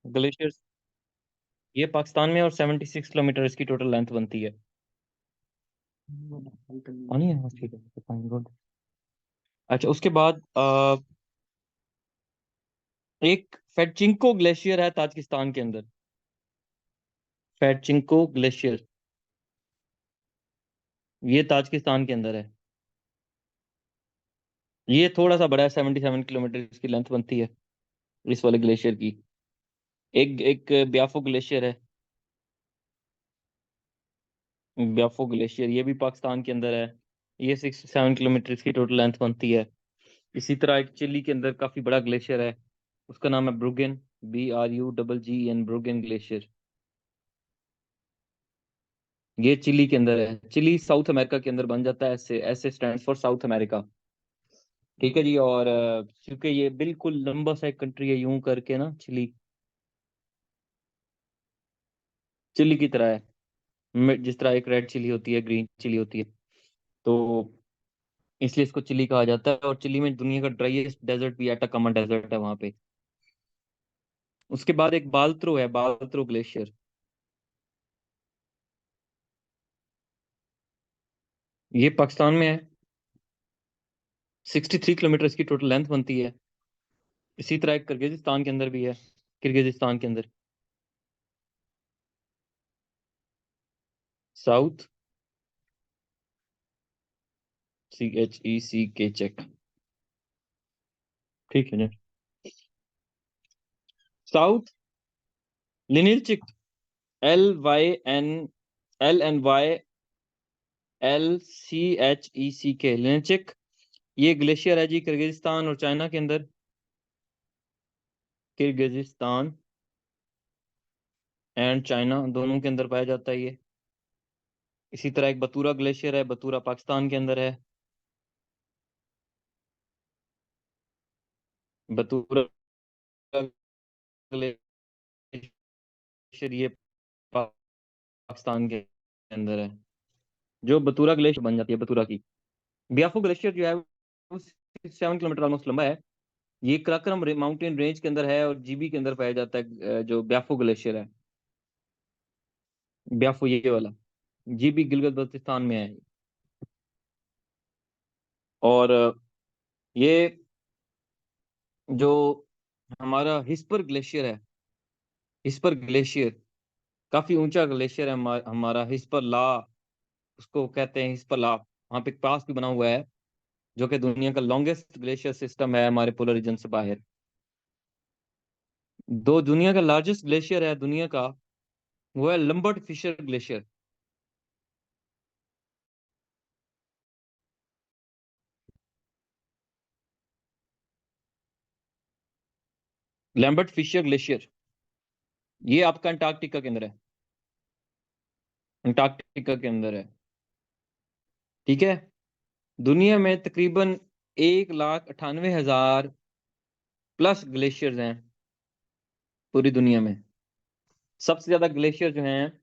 Glaciers ये पाकिस्तान में, और 76 किलोमीटर इसकी टोटल लेंथ बनती है। पानी है, ठीक है, fine, good। अच्छा, उसके बाद एक फेडचिंको ग्लेशियर है ताजिकिस्तान के अंदर। फेडचिंको ग्लेशियर, ये ताजिकिस्तान के अंदर है। ये थोड़ा सा बड़ा है, 77 किलोमीटर इसकी लेंथ बनती है इस वाले ग्लेशियर की। एक एक ब्याफो ग्लेशियर है, ब्याफो ग्लेशियर, ये भी पाकिस्तान के अंदर है। ये 67 किलोमीटर इसकी टोटल लेंथ बनती है। इसी तरह एक चिली के अंदर काफी बड़ा ग्लेशियर है, उसका नाम है ब्रुगेन, BRUGGEN, ब्रुगेन ग्लेशियर। ये चिली के अंदर है। चिली साउथ अमेरिका के अंदर बन जाता है, ऐसे ऐसे स्टैंड फॉर साउथ अमेरिका। ठीक है जी। और चूंकि ये बिल्कुल लंबा सा एक कंट्री है, यूं करके ना, चिली चिली की तरह है। जिस तरह एक रेड चिली होती है, ग्रीन चिली होती है, तो इसलिए इसको चिली कहा जाता है। और चिली में दुनिया का ड्राइएस्ट डेजर्ट भी, अटाकामा डेजर्ट है वहां पे। उसके बाद एक बाल्त्रो है, बाल्त्रो ग्लेशियर। ये पाकिस्तान में है, 63 किलोमीटर इसकी टोटल लेंथ बनती है। इसी तरह एक किर्गिजिस्तान के अंदर भी है, किर्गिजिस्तान के अंदर, साउथ CHECK, चेक। ठीक है जी। South लिनिलचिक, LYNLNYLCHECK, लिनिलचिक। ये ग्लेशियर है जी, किर्गिजिस्तान और चाइना के अंदर। किर्गिजिस्तान एंड चाइना दोनों के अंदर पाया जाता है ये। इसी तरह एक बतूरा ग्लेशियर है, बतूरा पाकिस्तान के अंदर है। बतूरा ग्लेशियर ये पाकिस्तान के अंदर है। जो बतूरा ग्लेशियर बन जाती है बतूरा की। बियाफो ग्लेशियर जो है वो 7 किलोमीटर ऑलमोस्ट लंबा है। ये कराकरम माउंटेन रेंज के अंदर है, और जीबी के अंदर पाया जाता है, जो ब्याफो ग्लेशियर है। ब्याफो ये वाला जीबी गिलगित बल्तिस्तान में है। और ये जो हमारा हिस्पर ग्लेशियर है, हिस्पर ग्लेशियर काफी ऊंचा ग्लेशियर है। हमारा हिस्पर ला, उसको कहते हैं हिस्पर ला। वहाँ पे एक पास भी बना हुआ है, जो कि दुनिया का लॉन्गेस्ट ग्लेशियर सिस्टम है हमारे पोलर रीजन से बाहर। दो दुनिया का लार्जेस्ट ग्लेशियर है दुनिया का, वो है Lambert Fisher glacier. Lambert Fisher glacier, ये आपका अंटार्कटिका के अंदर है, अंटार्कटिका के अंदर है। ठीक है। दुनिया में तकरीबन 1,98,000 प्लस ग्लेशियर्स हैं पूरी दुनिया में। सबसे ज्यादा ग्लेशियर जो हैं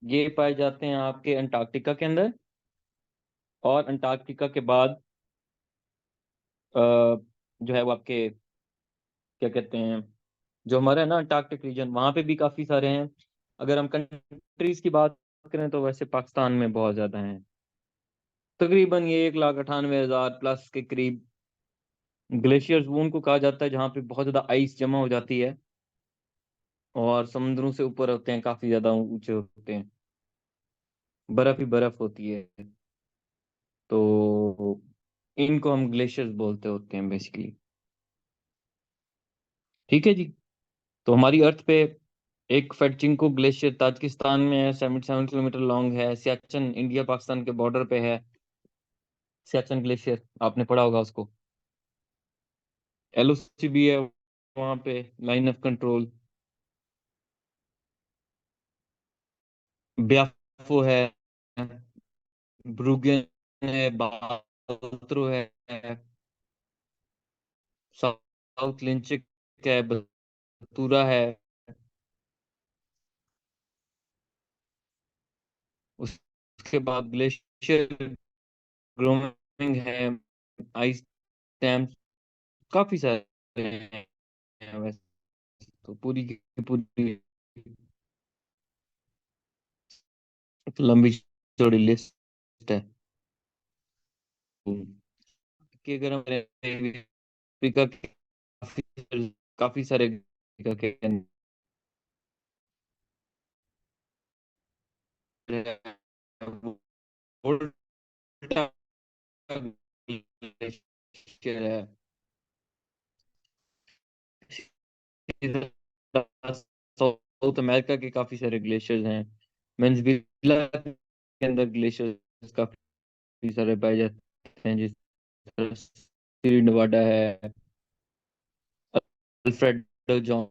ये पाए जाते हैं आपके अंटार्कटिका के अंदर। और अंटार्कटिका के बाद अ, जो है वो आपके क्या कहते हैं, जो हमारा है ना अंटार्कटिक रीजन, वहां पे भी काफी सारे हैं। अगर हम कंट्रीज की बात करें तो वैसे पाकिस्तान में बहुत ज्यादा हैं। तकरीबन ये 1,98,000 प्लस के करीब ग्लेशियर्स वो उनको कहा जाता है जहाँ पे बहुत ज्यादा आइस जमा हो जाती है, और समुद्रों से ऊपर होते हैं, काफी ज्यादा ऊंचे होते हैं, बर्फ ही बर्फ होती है। तो इनको हम ग्लेशियर्स बोलते होते हैं बेसिकली। ठीक है जी। तो हमारी अर्थ पे एक फेडचिंको ग्लेशियर ताजिकिस्तान में है, 77 किलोमीटर लॉन्ग है। सियाचिन इंडिया पाकिस्तान के बॉर्डर पे है। सियाचिन ग्लेशियर आपने पढ़ा होगा उसको। LOC भी है वहां पे, लाइन ऑफ कंट्रोल। ब्याफो है, ब्रुगेन है, बाल्त्रो है, साउथ लिंचिक है, बतूरा है। उसके बाद ग्लेशियर ग्रोमिंग है, आइस डैम, काफी सारे हैं वैसे तो पूरी की पूरी एक लंबी चौड़ी लिस्ट है कि अगर हम अफ्रीका के काफी सारे अफ्रीका के अंदर है, वोल्टा ग्लेशियर है, साउथ अमेरिका के काफी सारे ग्लेशियर्स हैं, वेनेजुएला के अंदर ग्लेशियर्स काफी सारे पाए जाते हैं, जिस तरह सीरी नेवाडा है, अल्फ्रेडो जॉन,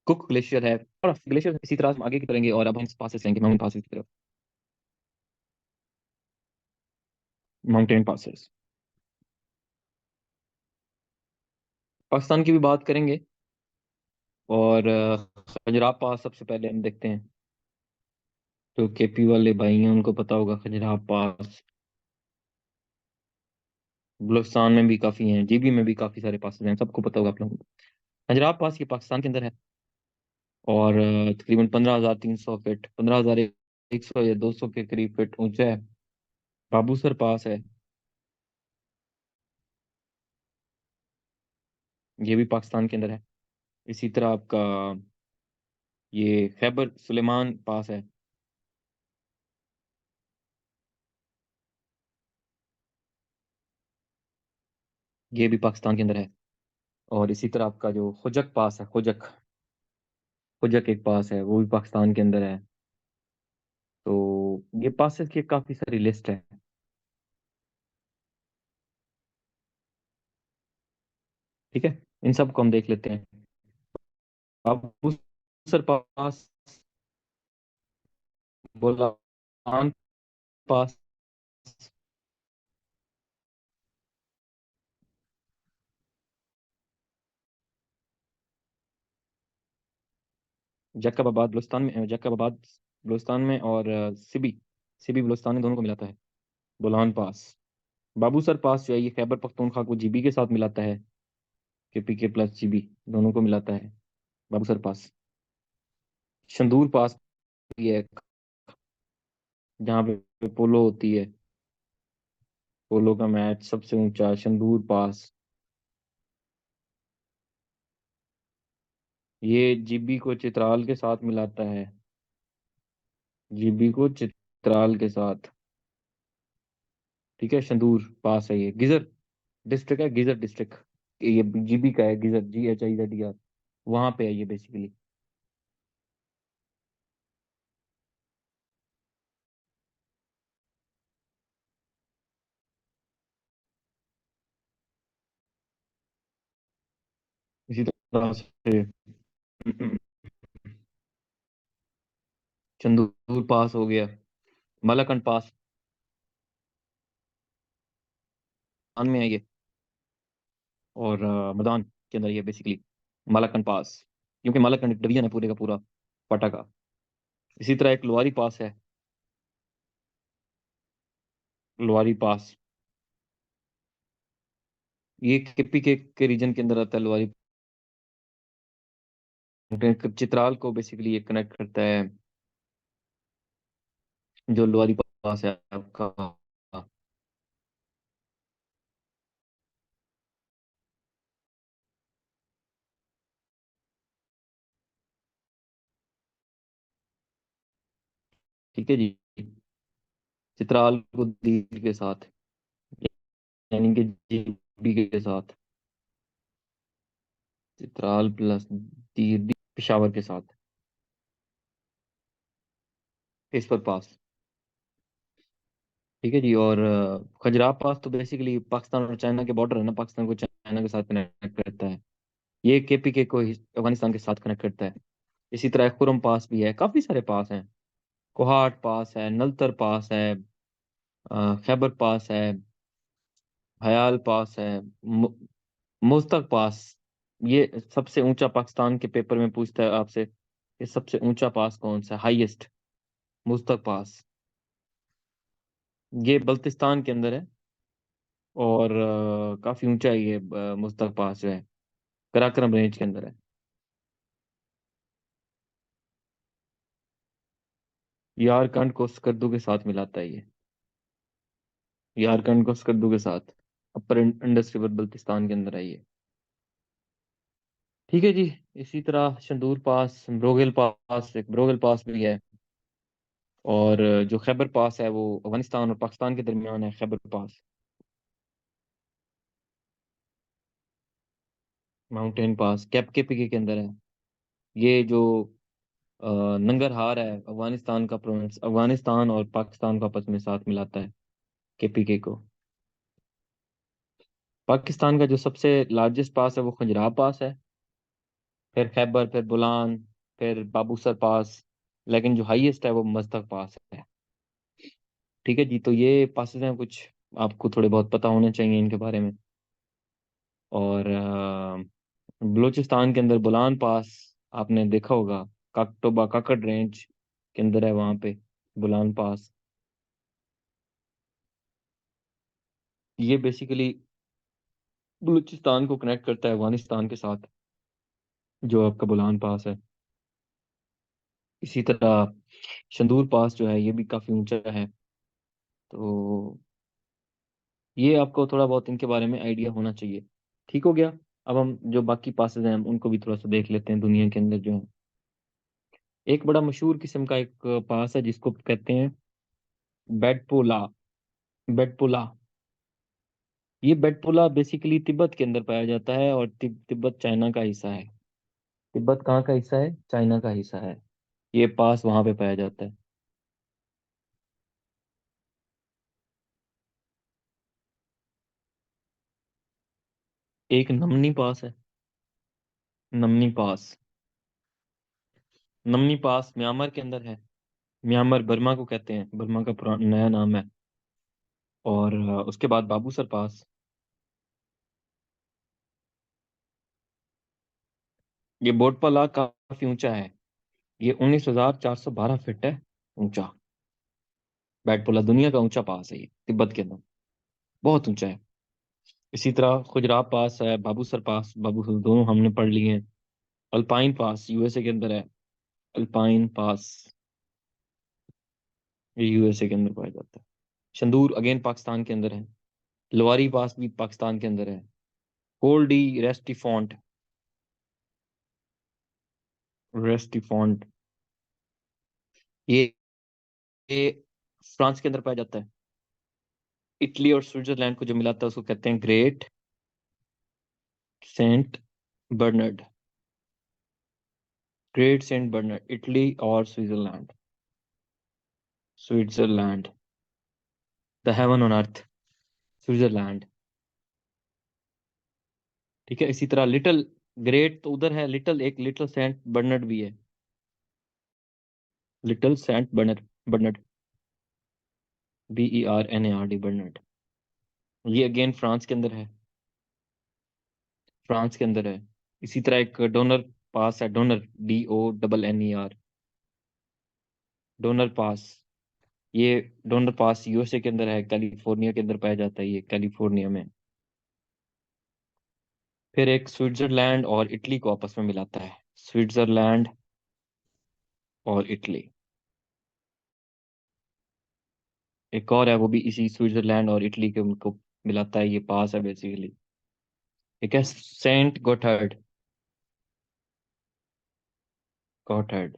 कुक ग्लेशियर है, और ग्लेशियर इसी तरह हम आगे की करेंगे, और अब हम पासेस लेंगे, माउंटेन पासेस की तरफ, माउंटेन पासेस। पाकिस्तान की भी बात करेंगे, और खजुराहो पास सबसे पहले हम देखते हैं। जो केपी वाले भाई हैं उनको पता होगा खजुराहो पास। बलूचिस्तान में भी काफी हैं, जीबी में भी काफी सारे पासेस हैं, सबको पता होगा आप लोगों को। खजुराहो पास ये पाकिस्तान के अंदर है, और तकरीबन 15,300 फीट, 15,100 या 200 के करीब फीट ऊंचा है। बाबूसर पास है, ये भी पाकिस्तान के अंदर है। इसी तरह आपका ये खैबर सुलेमान पास है, ये भी पाकिस्तान के अंदर है। और इसी तरह आपका जो खुजक पास है, खुजक, खुजक एक पास है, वो भी पाकिस्तान के अंदर है। तो ये पासेस की काफी सारी लिस्ट है। ठीक है, इन सब को हम देख लेते हैं। बाबूसर पास, बोलान पास, जैकबाबाद बलूचिस्तान में, जैकबाबाद बलूचिस्तान में, और सिबी, सिबी बलूचिस्तान में, दोनों को मिलाता है, बोलान पास। बाबूसर पास जो है ये खैबर पख्तूनख्वा को जीबी के साथ मिलाता है, केपी के प्लस जीबी दोनों को मिलाता है, बाबूसर पास। शंदूर पास भी है, जहाँ पे पोलो होती है, पोलो का मैच सबसे ऊंचा शंदूर पास। ये जीबी को चित्राल के साथ मिलाता है, जीबी को चित्राल के साथ। ठीक है, शंदूर पास है, ये गिजर डिस्ट्रिक्ट है, गिजर डिस्ट्रिक्ट, ये जीबी का है, गिजर, GHIZER, वहां पे है ये बेसिकली। इसी तरह से चंदूर पास हो गया, मलाकंड पास मैदान में है ये, और मैदान के अंदर ये बेसिकली मलाकंड पास, क्योंकि मलाकंड डिवीजन है पूरे का पूरा पाटा का। इसी तरह एक लोहारी पास है, लोहारी पास, ये केपी के रीजन के अंदर आता है लोहारी। चित्राल को बेसिकली ये कनेक्ट करता है, जो लोहारी पास है आपका। ठीक है जी, चित्राल को दीर के साथ, यानी कि जीबी के साथ, चित्राल प्लस दीर, पिशावर के साथ, इस पर पास। ठीक है जी, और खजुराहो पास तो बेसिकली पाकिस्तान और चाइना के बॉर्डर है ना, पाकिस्तान को चाइना के साथ कनेक्ट करता है। ये केपी को अफगानिस्तान के साथ कनेक्ट करता है। इसी तरह खुरम पास भी है, काफी सारे पास हैं, कोहाट पास है, नलतर पास है, खैबर पास है, हयाल पास है, मुश्तक पास। ये सबसे ऊंचा, पाकिस्तान के पेपर में पूछता है आपसे, ये सबसे ऊंचा पास कौन सा, हाईएस्ट, मुश्तक पास। ये बल्तिस्तान के अंदर है, और काफी ऊंचा है ये, मुश्तक पास जो है कराकरम रेंज के अंदर है। यारकंड को स्कर्दू के साथ मिलाता है ये। यारकंड को स्कर्दू के साथ अपर इंडस रिवर बल्तिस्तान के अंदर है ये। ठीक है जी। इसी तरह शंदूर पास, ब्रोगल पास, एक ब्रोगल पास भी है। और जो खैबर पास है वो अफगानिस्तान और पाकिस्तान के दरमियान है, खैबर पास। माउंटेन पास कैप के अंदर है। ये जो अ, नंगरहार है, अफगानिस्तान का प्रोविंस, अफगानिस्तान और पाकिस्तान को आपस में साथ मिलाता है, केपीके को। पाकिस्तान का जो सबसे लार्जेस्ट पास है वो खजुराहो पास है, फिर खैबर, फिर बुलान, फिर बाबूसर पास। लेकिन जो हाईएस्ट है वो मजदक पास है। ठीक है जी। तो ये पासेस हैं कुछ, आपको थोड़े बहुत पता होने चाहिए इनके बारे में। और बलूचिस्तान के अंदर बुलान पास आपने देखा होगा, काकटोबा काकड़ रेंज के अंदर है वहां पे बुलान पास। ये बेसिकली बलूचिस्तान को कनेक्ट करता है अफगानिस्तान के साथ, जो आपका बुलान पास है। इसी तरह शंदूर पास जो है ये भी काफी ऊंचा है। तो ये आपको थोड़ा बहुत इनके बारे में आइडिया होना चाहिए। ठीक हो गया। अब हम जो बाकी पासेस हैं उनको भी थोड़ा सा देख लेते हैं दुनिया के अंदर जो है। एक बड़ा मशहूर किस्म का एक पास है जिसको कहते हैं बेडपोला। बेडपोला। ये बेडपोला बेसिकली तिब्बत के अंदर पाया जाता है, और तिब्बत चाइना का हिस्सा है। तिब्बत कहाँ का हिस्सा है? चाइना का हिस्सा है। ये पास वहां पे पाया जाता है। एक नमनी पास है। नमनी पास। नमनी पास म्यांमार के अंदर है। म्यांमार बर्मा को कहते हैं, बर्मा का पुराना नया नाम है। और उसके बाद बाबूसर पास। ये बोटपला काफी ऊंचा है। ये 19,412 फीट है ऊंचा। बैटपोला दुनिया का ऊंचा पास है ये, तिब्बत के अंदर बहुत ऊंचा है। इसी तरह खुजराब पास है, बाबूसर पास, बाबूसर दोनों हमने पढ़ लिए हैं। अल्पाइन पास यूएसए के अंदर है। अल्पाइन पास ये यूएसए के अंदर पाया जाता है। शंदूर अगेन पाकिस्तान के अंदर है। लोवारी पास भी पाकिस्तान के अंदर है। कोल डी रेस्टिफोंट। रेस्टिफोंट ये ये फ्रांस के अंदर पाया जाता है। इटली और स्विट्जरलैंड को जो मिलाता है उसको कहते हैं great saint Bernard. Great saint Bernard, Italy और Switzerland. Switzerland, the heaven on earth, Switzerland. ठीक है। इसी तरह लिटिल ग्रेट तो उधर है, लिटिल एक लिटिल सेंट बर्नर्ड भी है। Little Saint Bernard, Bernard, BERNARD, Bernard. ये अगेन फ्रांस के अंदर है। फ्रांस के अंदर है। इसी तरह एक डोनर पास है, डोनर, DONNER, डोनर पास। ये डोनर पास यूएसए के अंदर है, कैलिफोर्निया के अंदर पाया जाता है ये, कैलिफोर्निया में। फिर एक स्विट्जरलैंड और इटली को आपस में मिलाता है, स्विट्जरलैंड और इटली। एक और है वो भी इसी स्विट्जरलैंड और इटली के उनको मिलाता है, ये पास है बेसिकली। ठीक है। सेंट गोथर्ड। गॉथर्ड।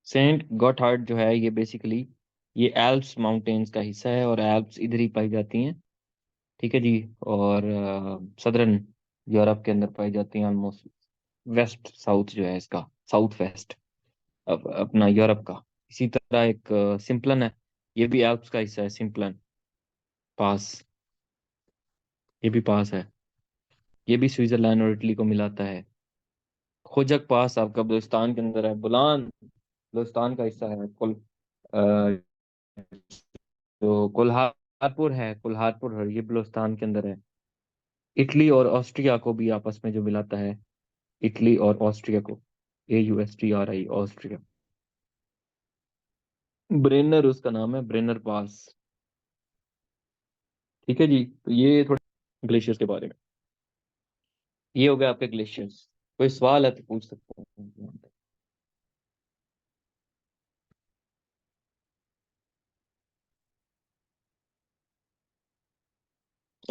सेंट गॉथर्ड जो है ये बेसिकली ये एल्प्स माउंटेन्स का हिस्सा है, और एल्प्स इधर ही पाई जाती हैं। ठीक है जी। और सदर्न यूरोप के अंदर पाई जाती हैं ऑलमोस्ट। वेस्ट साउथ जो है इसका, साउथ वेस्ट अपना यूरोप का। इसी तरह एक सिम्पलन है, ये भी एल्प्स का हिस्सा है, सिम्पलन पास। ये भी पास है। ये भी स्विट्जरलैंड और इटली को मिलाता है। खोजक पास आपका बलूचिस्तान के अंदर है। बुलान बलूचिस्तान का हिस्सा है। अ, जो कोल्हारपुर है, कोल्हारपुर है, ये बलूचिस्तान के अंदर है। इटली और ऑस्ट्रिया को भी आपस में जो मिलाता है, इटली और ऑस्ट्रिया को, AUSTRI, ऑस्ट्रिया। ब्रेनर उसका नाम है, ब्रेनर पास। ठीक है जी। तो ये थोड़ा ग्लेशियर्स के बारे में, ये हो गया आपके ग्लेशियर्स। कोई सवाल है तो पूछ सकते हैं।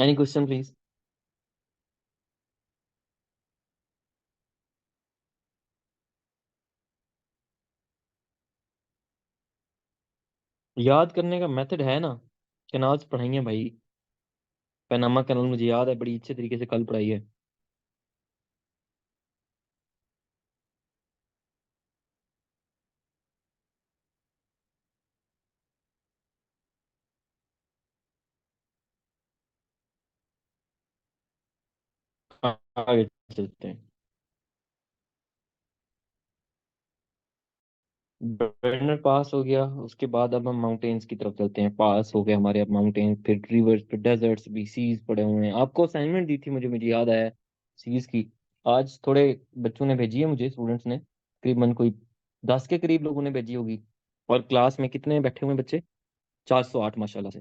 Any question please. याद करने का मेथड है ना, कैनाल्स पढ़ाई है भाई। पैनामा कैनाल मुझे याद है, बड़ी अच्छे तरीके से कल पढ़ाई है। आगे चलते हैं। बर्नर पास हो गया, उसके बाद अब हम माउंटेन्स की तरफ चलते हैं। पास हो गया हमारे, अब माउंटेन, फिर रिवर्स, फिर डेजर्ट्स भी, सीज पड़े हुए हैं। आपको असाइनमेंट दी थी मुझे याद आया सीज की। आज थोड़े बच्चों ने भेजी है मुझे, स्टूडेंट्स ने, तकरीबन कोई 10 के करीब लोगों ने भेजी होगी। और क्लास में कितने बैठे हुए हैं बच्चे? 408 माशाल्लाह से।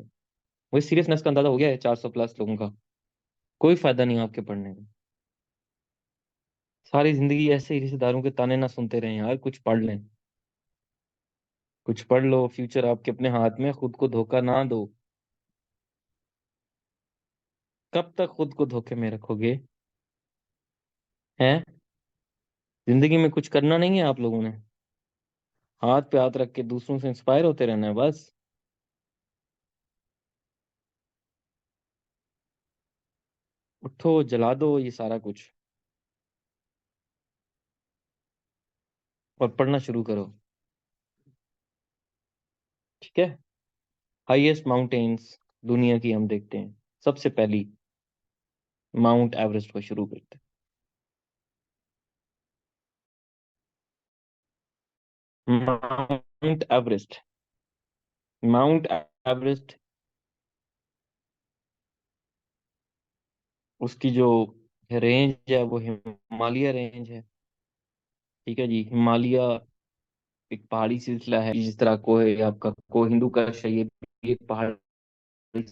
वही सीरियसनेस का अंदाजा हो गया है 400 प्लस लोगों का। कोई फायदा नहीं आपके पढ़ने का। सारी जिंदगी ऐसे ही रिश्तेदारों के ताने ना सुनते रहे यार, कुछ पढ़ लें। कुछ पढ़ लो, फ्यूचर आपके अपने हाथ में, खुद को धोखा ना दो। कब तक खुद को धोखे में रखोगे? हैं? जिंदगी में कुछ करना नहीं है आप लोगों ने? हाथ पे हाथ रख के दूसरों से इंस्पायर होते रहना है बस। उठो, जला दो ये सारा कुछ, और पढ़ना शुरू करो। ठीक है। हाईएस्ट माउंटेन्स दुनिया की हम देखते हैं। सबसे पहली माउंट एवरेस्ट को शुरू करते हैं। Mount Everest. माउंट एवरेस्ट, उसकी जो रेंज है वो हिमालय रेंज है। ठीक है जी, हिमालय एक पहाड़ी सिलसिला है, जिस तरह को है आपका कोहिंदू का ये एक पहाड़ी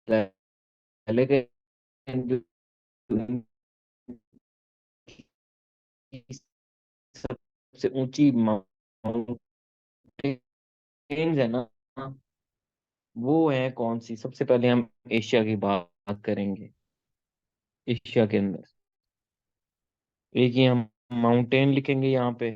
पहले के जो सबसे ऊंची माउंटेन्स है ना, वो है कौन सी? सबसे पहले हम एशिया की बात करेंगे। एशिया के अंदर एक ही हम माउंटेन लिखेंगे यहाँ पे।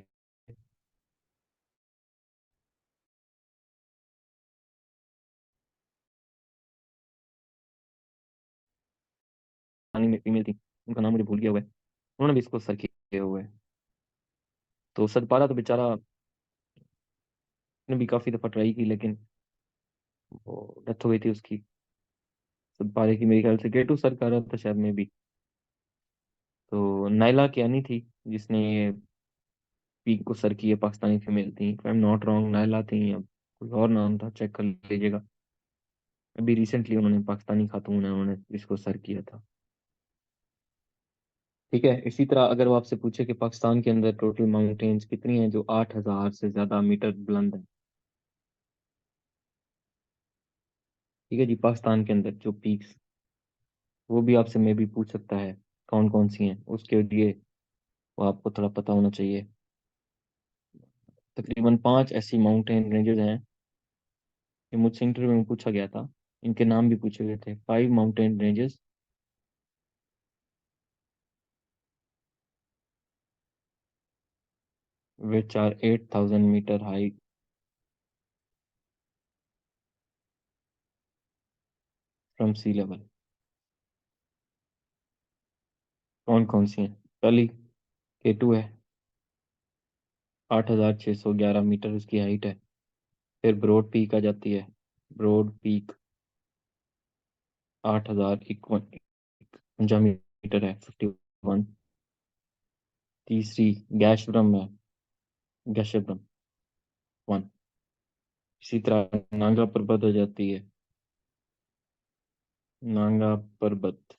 पानी में फीमेल थी, उनका नाम मुझे भूल गया हुआ है, उन्होंने भी इसको सर किए हुए है। तो सतपारा तो बेचारा ने भी काफी दफा ट्राई की, लेकिन वो डेथ हो गई थी उसकी। सतपारे की मेरे ख्याल से गेटू सर का रहा था शायद में भी। तो नाइला कियानी थी जिसने ये पीक को सर की, है पाकिस्तानी फीमेल थी, I am not wrong, Naila थी, अब कोई और नाम था, चेक कर लीजिएगा। अभी रिसेंटली उन्होंने, पाकिस्तानी खातून है, उन्होंने इसको सर किया था। ठीक है। इसी तरह अगर वो आपसे पूछे कि पाकिस्तान के अंदर टोटल माउंटेन्स कितनी हैं जो 8,000 से ज्यादा मीटर बुलंद है, ठीक है जी, पाकिस्तान के अंदर जो पीक्स, वो भी आपसे मे भी पूछ सकता है कौन कौन सी हैं, उसके लिए वो आपको थोड़ा पता होना चाहिए। तकरीबन 5 ऐसी माउंटेन रेंजेस हैं, ये मुझसे इंटरव्यू में पूछा गया था, इनके नाम भी पूछे गए थे। 5 mountain ranges which are 8,000 metre high from sea level. कौन कौन सी हैं? पहली K2 है, 8,611 मीटर उसकी हाइट है। फिर ब्रॉड पीक आ जाती है, ब्रॉड पीक 8,051 मीटर है, 51। तीसरी गैशब्रम है, गैशब्रम 1। इसी तरह नांगा पर्वत हो जाती है, नांगा पर्वत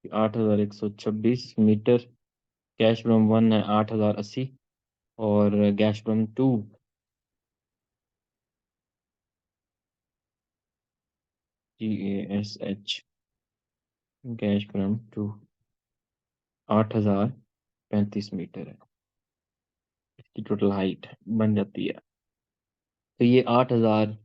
8,126 मीटर। गैशब्रम 1 है 8,080। और गैशब्रम 2, GASH, गैशब्रम 2 8,035 मीटर है, इसकी टोटल हाइट बन जाती है। तो ये 8,000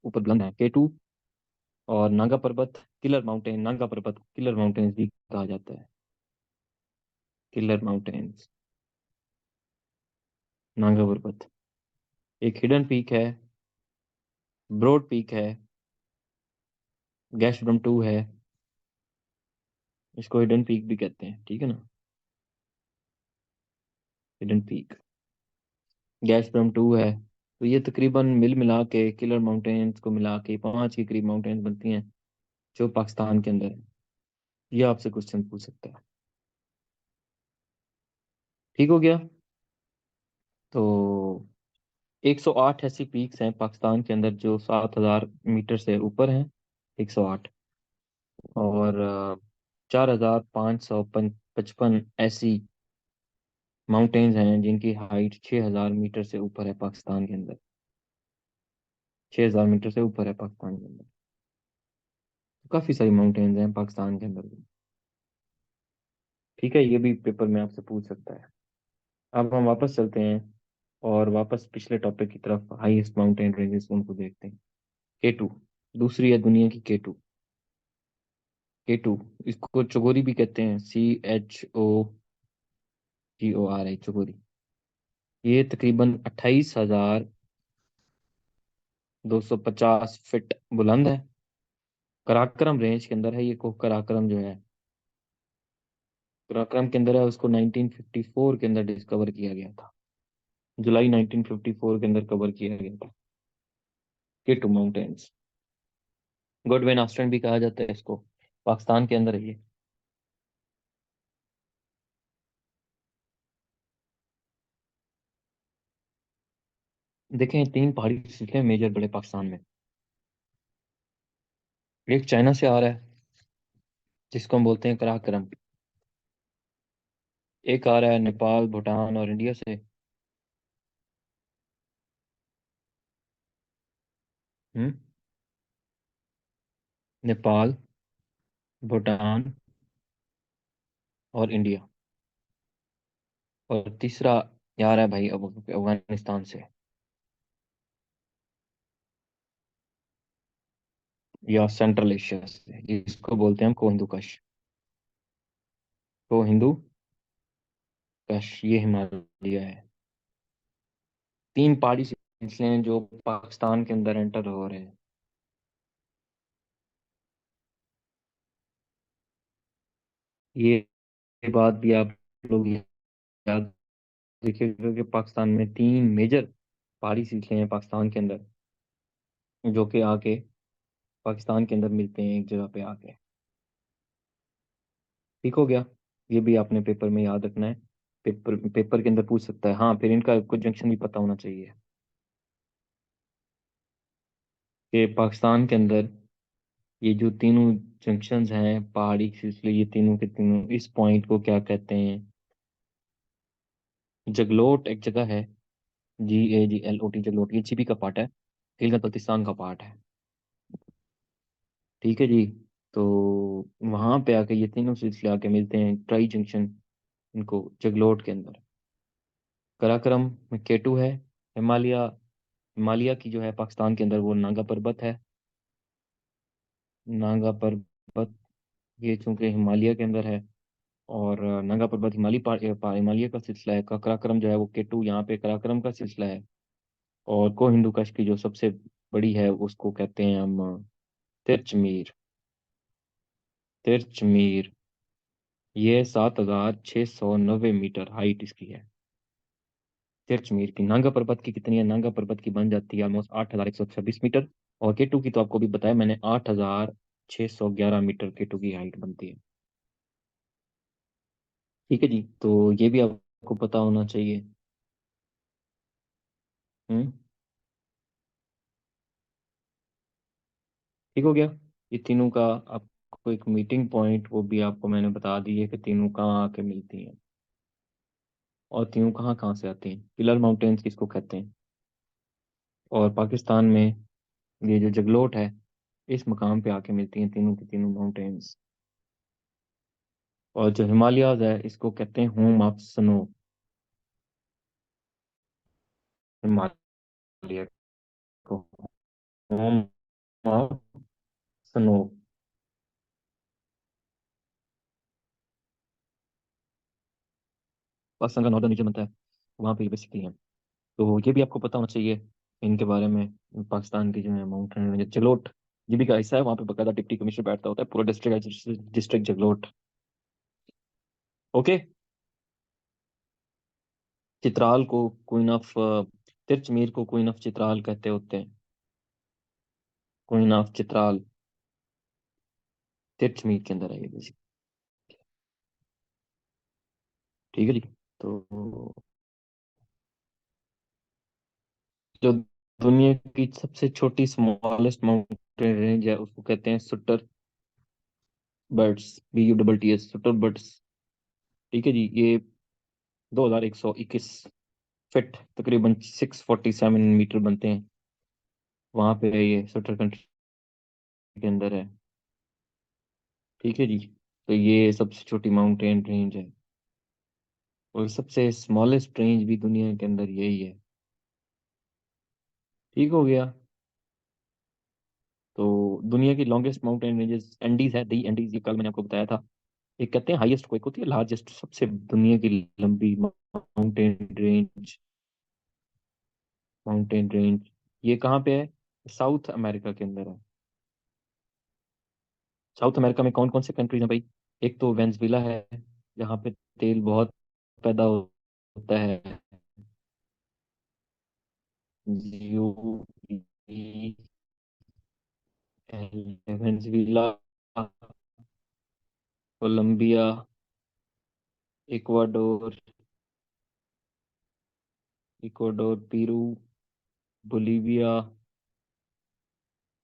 ऊपर बुलंद है K2। और नागा पर्वत किलर माउंटेन, नागा पर्वत किलर माउंटेन्स भी कहा जाता है। किलर माउंटेन्स, नागा पर्वत। एक हिडन पीक है, ब्रॉड पीक है, गैशब्रम 2 है। इसको हिडन पीक भी कहते हैं, ठीक है ना। हिडन पीक, गैशब्रम 2 है। तो ये तकरीबन मिल मिला के किलर माउंटेन्स को मिला के 5 के करीब माउंटेन्स बनती हैं जो पाकिस्तान के अंदर है। ये आपसे क्वेश्चन पूछ सकता है। ठीक हो गया। तो 108 ऐसी पीक्स हैं पाकिस्तान के अंदर जो 7,000 मीटर से ऊपर हैं। 108। और 4,555 ऐसी माउंटेन्स हैं जिनकी हाइट 6,000 मीटर से ऊपर है पाकिस्तान के अंदर। 6,000 मीटर से ऊपर है पाकिस्तान के अंदर। तो काफ़ी सारी माउंटेन्स हैं पाकिस्तान के अंदर भी। ठीक है, ये भी पेपर में आपसे पूछ सकता है। अब हम वापस चलते हैं और वापस पिछले टॉपिक की तरफ, हाईएस्ट माउंटेन रेंजेस उनको देखते हैं। K2, दूसरी है दुनिया की K2। इसको चौगोरी भी कहते हैं, CHOGORI, चौगोरी। ये तकरीबन 28,250 फीट बुलंद है। कराकरम रेंज के अंदर है ये को कराकरम जो है, कराकरम के अंदर है। उसको 1954 के अंदर डिस्कवर किया गया था। जुलाई 1954 के अंदर कवर किया गया था K2 माउंटेन्स। गोडवेन आस्ट्रेन भी कहा जाता है इसको। पाकिस्तान के अंदर है ये। देखें, 3 पहाड़ी सिलसिले मेजर बड़े पाकिस्तान में। एक चाइना से आ रहा है जिसको हम बोलते हैं कराकरम। एक आ रहा है नेपाल, भूटान और इंडिया से। हम्म। नेपाल, भूटान और इंडिया। और तीसरा यार है भाई अफगानिस्तान से, या सेंट्रल एशिया से, जिसको बोलते हैं हम को हिंदू कश। को हिंदू कश, ये हिमालय है। 3 पहाड़ी सिलसिले हैं जो पाकिस्तान के अंदर एंटर हो रहे हैं। ये बात भी आप लोग याद रखिएगा कि पाकिस्तान में 3 मेजर पहाड़ी सिलसिले हैं पाकिस्तान के अंदर, जो कि आके पाकिस्तान के अंदर मिलते हैं एक जगह पे आके। ठीक हो गया। ये भी आपने पेपर में याद रखना है। पेपर पेपर के अंदर पूछ सकता है। हाँ, फिर इनका कुछ जंक्शन भी पता होना चाहिए कि पाकिस्तान के अंदर ये जो तीनों जंक्शंस हैं पहाड़ी सिलसिले, ये तीनों के तीनों इस पॉइंट को क्या कहते हैं। जगलोट एक जगह है, GAGLOT, जगलोट। ये जीबी का पार्ट है, गिलगित बल्तिस्तान का पार्ट है। ठीक है जी। तो वहां पे आके ये तीनों सिलसिले आके मिलते हैं ट्राई जंक्शन, इनको जगलोट के अंदर। कराकरम में K2 है। हिमालय, हिमालय की जो है पाकिस्तान के अंदर वो नागा पर्वत है। नागा पर्वत, ये चूंकि हिमालय के अंदर है, और नागा पर्वत हिमालय का सिलसिला है। कराकरम जो है वो K2 यहाँ पे कराकरम का सिलसिला है। और को हिंदू कश की जो सबसे बड़ी है उसको कहते हैं हम तिरचमीर। तिरचमीर, ये 7,690 मीटर हाइट इसकी है। तिरचमीर की। नागा पर्वत की कितनी है? नागा पर्वत की बन जाती है ऑलमोस्ट 8,126 मीटर। और K2 की तो आपको भी बताया मैंने, 8,611 मीटर K2 की हाइट बनती है। ठीक है जी, तो ये भी आपको पता होना चाहिए। हम्म। ठीक हो गया। ये तीनों का आपको एक मीटिंग पॉइंट वो भी आपको मैंने बता दी है कि तीनों कहाँ आके मिलती हैं और तीनों कहाँ कहाँ से आती हैं। पिलर माउंटेन्स किसको कहते हैं? और पाकिस्तान में ये जो जगलोट है, इस मकाम पे आके मिलती हैं तीनों की तीनों माउंटेन्स। और जो हिमालयाज है इसको कहते हैं होम ऑफ स्नो। हिमालय को होम ऑफ स्नो। पाकिस्तान का नॉर्दर्न रीजन बनता है, वहाँ पे बेसिकली है। तो ये भी आपको पता होना चाहिए इनके बारे में। पाकिस्तान की जो है माउंटेन रेंज जगलोट, ये भी का हिस्सा है। वहाँ पे बकायदा डिप्टी कमिश्नर बैठता होता है, पूरा डिस्ट्रिक्ट है डिस्ट्रिक्ट जगलोट। ओके। चित्राल को क्वीन ऑफ तिरचमीर को क्वीन ऑफ चित्राल कहते होते हैं। क्वीन ऑफ चित्राल तिरचमीर के अंदर है ये बेसिक। ठीक है जी। तो जो दुनिया की सबसे छोटी स्मॉलेस्ट माउंटेन रेंज है उसको कहते हैं Sutter Buttes, BUTTS, Sutter Buttes. ठीक है जी। ये 2121 फिट, तकरीबन 647 मीटर बनते हैं। वहां पे ये सुटर कंट्री के अंदर है। ठीक है जी। तो ये सबसे छोटी माउंटेन रेंज है, और सबसे स्मॉलेस्ट रेंज भी दुनिया के अंदर यही है। ठीक हो गया। तो दुनिया की लॉन्गेस्ट माउंटेन रेंजेस एंडीज है, दी एंडीज, ये कल मैंने आपको बताया था। एक कहते हैं हाईएस्ट को, एक होती है लार्जेस्ट, सबसे दुनिया की लंबी माउंटेन रेंज ये कहाँ पे है? साउथ अमेरिका के अंदर है। साउथ अमेरिका में कौन कौन से कंट्रीज हैं भाई? एक तो वेनेजुएला है, जहाँ पे तेल बहुत पैदा होता है। यू Venezuela, Colombia, Ecuador, Peru, Bolivia,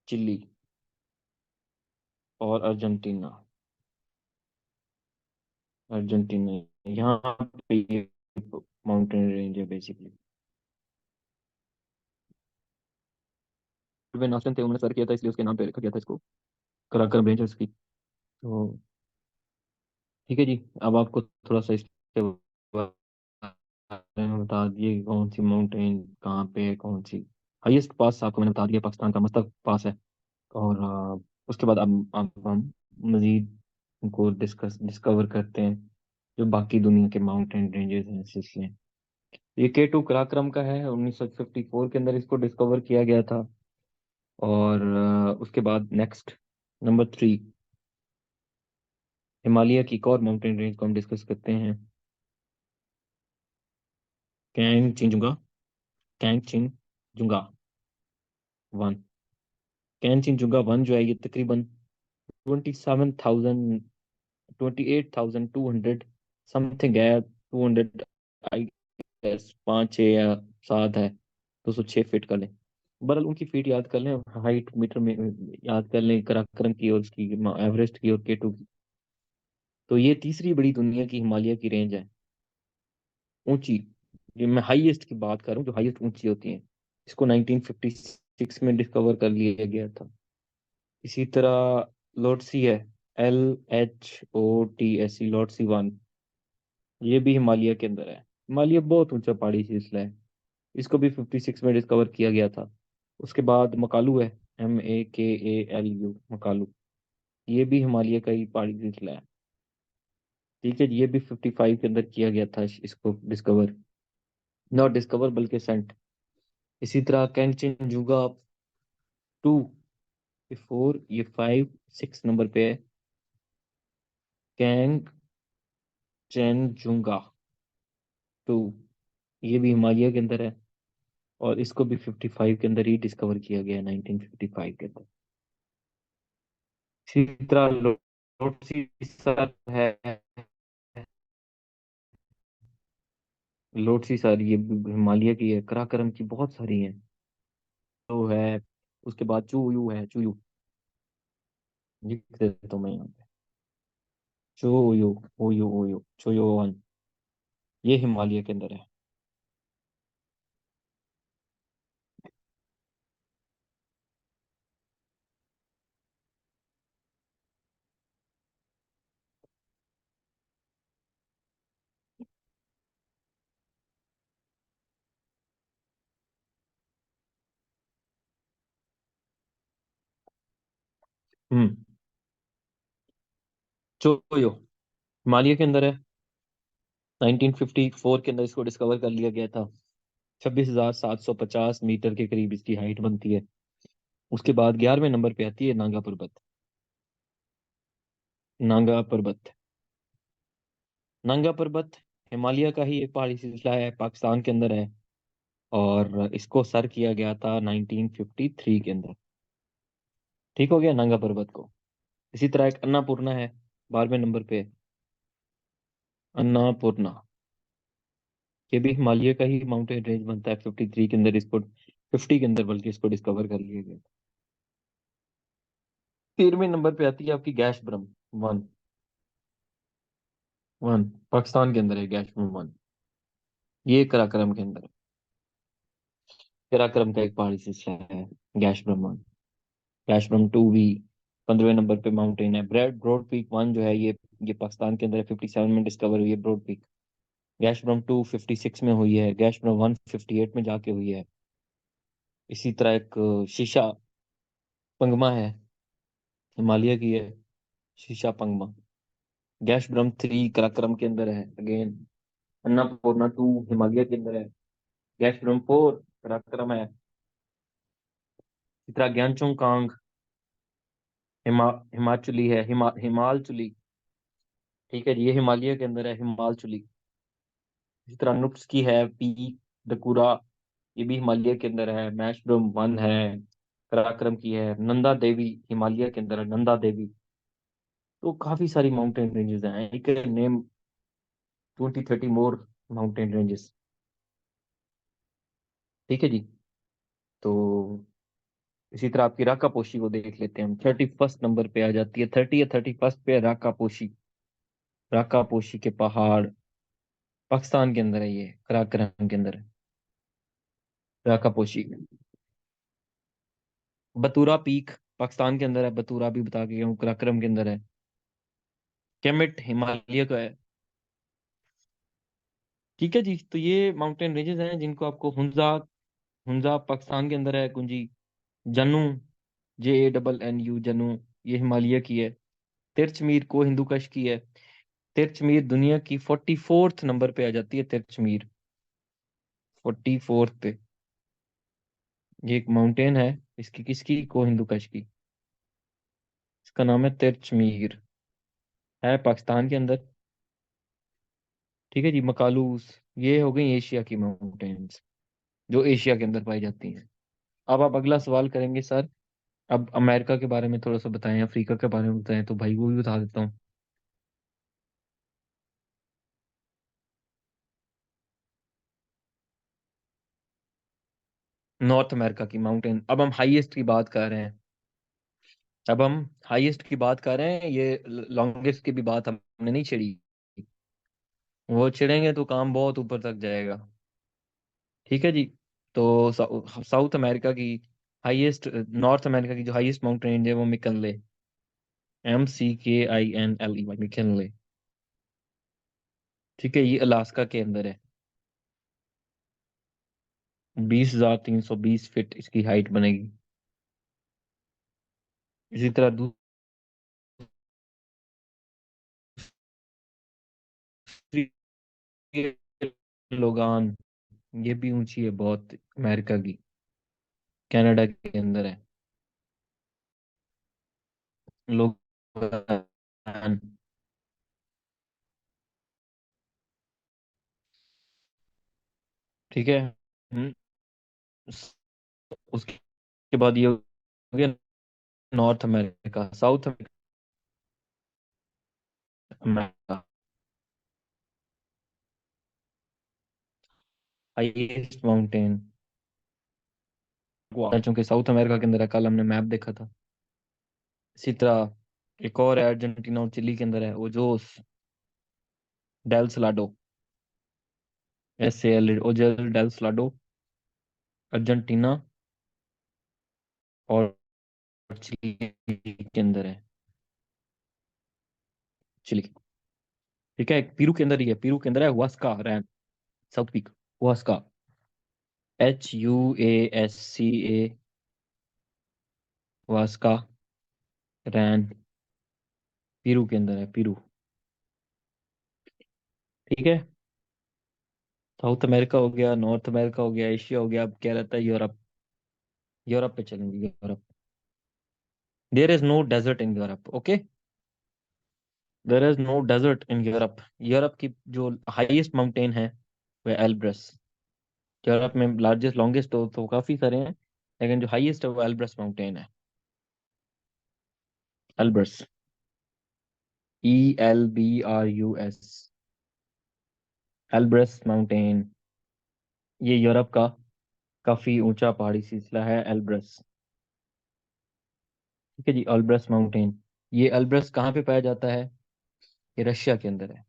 Chile और अर्जेंटीना। अर्जेंटीना, यहाँ पे ये माउंटेन रेंज है बेसिकली। वे नाश्तन थे, उन्होंने सर किया था इसलिए उसके नाम पे रखा गया था इसको, कराकरम रेंज है उसकी। तो ठीक है जी। अब आपको थोड़ा सा इसके बारे में बता दिए, कौन सी माउंटेन कहाँ पे है, कौन सी हाईएस्ट पास आपको मैंने बता दिया, पाकिस्तान का मस्तक पास है। और उसके बाद अब हम मजीद उनको डिस्कवर करते हैं, जो बाकी दुनिया के माउंटेन रेंजेस हैं सिलसिले। ये K2 कराक्रम का है, 1954 के अंदर इसको डिस्कवर किया गया था। और उसके बाद नेक्स्ट नंबर 3, हिमालय की एक और माउंटेन रेंज को हम डिस्कस करते हैं, कैंगचिंजुंगा। कैंगचिंजुंगा 1। कैंगचिंजुंगा 1 जो है ये तकरीबन 28,200 समथिंग है, 200 आई गेस, 5 6 या 7 है, 206 फीट कर लें। बहरहाल उनकी फीट याद कर लें, हाइट मीटर में याद कर लें, कराक्रम की और उसकी, एवरेस्ट की और K2 की। तो ये तीसरी बड़ी दुनिया की हिमालय की रेंज है, ऊंची। ये मैं हाईएस्ट की बात कर रहा हूँ, जो हाईएस्ट ऊंची होती है। इसको 1956 में डिस्कवर कर लिया गया था। इसी तरह लोटसी है, LHOTSE, लोटसी 1। ये भी हिमालय के अंदर है। हिमालय बहुत ऊंचा पहाड़ी सिलसिला है, इसको भी 56 में डिस्कवर किया गया था। उसके बाद मकालू है, MAKALU, मकालू। ये भी हिमालय का ही पहाड़ी सिलसिला है। ठीक है जी। ये भी 55 के अंदर किया गया था इसको डिस्कवर, नॉट डिस्कवर बल्कि सेंट। इसी तरह कैंचिनजुंगा 2, ये 4, ये 5, 6 नंबर पे है। कैंचनजुंगा 2, ये भी हिमालय के अंदर है, और इसको भी 55 के अंदर ही डिस्कवर किया गया है, 1955 के अंदर। इसी तरह लोटसी सर है, लोटसी सर ये भी हिमालय की है, कराकरम की बहुत सारी हैं। तो है, उसके बाद चूयू है, चूयू लिख देता हूँ मैं यहाँ पे, चोयो, ओयो चोयो 1, ये हिमालय के अंदर है। हम्म। चोयो हिमालय के अंदर है। 1954 के अंदर इसको डिस्कवर कर लिया गया था। 26,750 मीटर के करीब इसकी हाइट बनती है। उसके बाद 11वें नंबर पे आती है नागा पर्वत। नागा पर्वत। नागा पर्वत हिमालय का ही एक पहाड़ी सिलसिला है, पाकिस्तान के अंदर है। और इसको सर किया गया था 1953 के अंदर। ठीक हो गया नागा पर्वत को। इसी तरह एक अन्नापूर्णा है, 12वें नंबर पे। अन्नापूर्णा ये भी हिमालय का ही माउंटेन रेंज बनता है। 53 के अंदर इसको, 50 के अंदर बल्कि इसको डिस्कवर कर लिया गया। 13वें नंबर पे आती है आपकी गैश ब्रह्म वन। वन पाकिस्तान के अंदर है गैश ब्रह्म वन। ये कराक्रम के अंदर है। कराक्रम का एक पहाड़ी सिलसिला है gas Brahma one. Gas Brahma to भी 15वें नंबर पे माउंटेन है। ब्रॉड पीक वन जो है ये पाकिस्तान के अंदर है। 57 में डिस्कवर हुई है broad peak. Gas Brahma to 56 में हुई है। गैश ब्रह्म वन 58 में जाके हुई है। इसी तरह एक शीशा पंगमा है, हिमालय की है। शीशा पंगमा गैश ब्रह्म थ्री कराक्रम के अंदर है अगेन। अन्नपूर्णा टू हिमालय के अंदर है। गैश ब्रह्म फोर कराक्रम है। इसी तरह ज्ञानचोंग कांग हिमाचली है, हिमालचुली। ठीक है जी, ये हिमालय के अंदर है, हिमालचुली। इसी तरह नुक्स की है पीक दकुरा, ये भी हिमालय के अंदर है। मैश ब्रह्म वन है, पराक्रम की है। नंदा देवी हिमालय के अंदर है, नंदा देवी। तो काफी सारी माउंटेन रेंजेस हैं, एक नेम 20-30 मोर माउंटेन रेंजेस। ठीक है जी। तो इसी तरह आपकी राका पोशी को देख लेते हैं हम। 31 नंबर पे आ जाती है, 30 या 31 पे राका पोशी। राका पोशी के पहाड़ पाकिस्तान के अंदर है, ये कराक्रम के अंदर है राका पोशी। बतूरा पीक पाकिस्तान के अंदर है, बतूरा भी बता के गया हूँ, कराक्रम के अंदर है। केमिट हिमालय का है। ठीक है जी। तो ये माउंटेन रेंजेस हैं जिनको आपको हुंजा, हुंजा पाकिस्तान के अंदर है। कुंजी जनू, JANNU जनू, ये हिमालय की है। तिरचमीर को हिंदू कश की है। तिरचमीर दुनिया की 44th नंबर पे आ जाती है तिरचमीर, 44th पे। ये एक माउंटेन है, इसकी किसकी, को हिंदू कश की। इसका नाम है तिरचमीर, है पाकिस्तान के अंदर। ठीक है जी। मकालूस, ये हो गई एशिया की माउंटेन्स जो एशिया के अंदर पाई जाती हैं। अब आप अगला सवाल करेंगे सर, अब अमेरिका के बारे में थोड़ा सा बताएं, अफ्रीका के बारे में बताएं, तो भाई वो भी बता देता हूँ। नॉर्थ अमेरिका की माउंटेन, अब हम हाईएस्ट की बात कर रहे हैं। अब हम हाईएस्ट की बात कर रहे हैं, ये लॉन्गेस्ट की भी बात हमने नहीं छिड़ी। वो छिड़ेंगे तो काम बहुत ऊपर तक जाएगा। ठीक है जी। तो साउथ अमेरिका की हाईएस्ट, नॉर्थ अमेरिका की जो हाईएस्ट माउंटेन रेंज है वो मिकनले, MCKINLE, मिकनले। ठीक है, ये अलास्का के अंदर है। 20,320 फीट इसकी हाइट बनेगी। इसी तरह दूसरी लोगान, ये भी ऊंची है बहुत, अमेरिका की, कनाडा के अंदर है लोगान। ठीक है। उसके बाद ये हो गया north America. South America highest mountain, चूंकि साउथ अमेरिका के अंदर है, कल हमने मैप देखा था। इसी तरह एक और है अर्जेंटीना और चिली के अंदर है, वो जो del Salado, SAL Ojos del Salado, Argentina और चिली के अंदर है। चिली। ठीक है, पीरू के अंदर ही है, पीरू के अंदर है हुआस्का रैन, साउथ पीक, हुआस्का, HUASCA, हुआस्का। रैन पेरू के अंदर है, पेरू। ठीक है। साउथ अमेरिका हो गया, नॉर्थ अमेरिका हो गया, एशिया हो गया, अब क्या रहता है यूरोप। यूरोप पे चलेंगे, Europe. There is no desert in Europe, okay. There is no desert in Europe. Europe की जो हाईएस्ट माउंटेन है वह एल्ब्रस। यूरोप में लार्जेस्ट लॉन्गेस्ट तो काफी सारे हैं, लेकिन जो हाईएस्ट है वो एल्ब्रस माउंटेन है। Elbrus, ELBRUS। एल्ब्रस माउंटेन, ये यूरोप का काफी ऊंचा पहाड़ी सिलसिला है, एल्ब्रस। ठीक है जी, एल्ब्रस माउंटेन। ये एल्ब्रस कहाँ पे पाया जाता है? ये रशिया के अंदर है।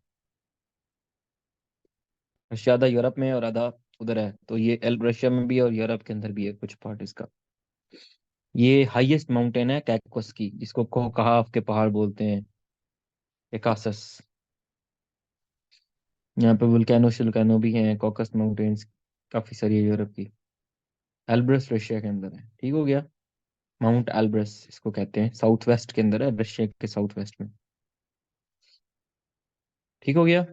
रशिया आधा यूरोप में है और आधा उधर है, तो ये एल रशिया में भी है और यूरोप के अंदर भी है कुछ पार्ट इसका। ये हाईएस्ट माउंटेन है कैकस की, जिसको कहाफ के पहाड़ बोलते हैं, एकासस। यहाँ पे वुल्केनो शुल्केनो भी हैं, कॉकस माउंटेन्स काफी सारी है यूरोप की। एल्ब्रस रशिया के अंदर है, ठीक हो गया। माउंट एल्ब्रस इसको कहते हैं, साउथ वेस्ट के अंदर है, रशिया के साउथ वेस्ट में। ठीक हो गया,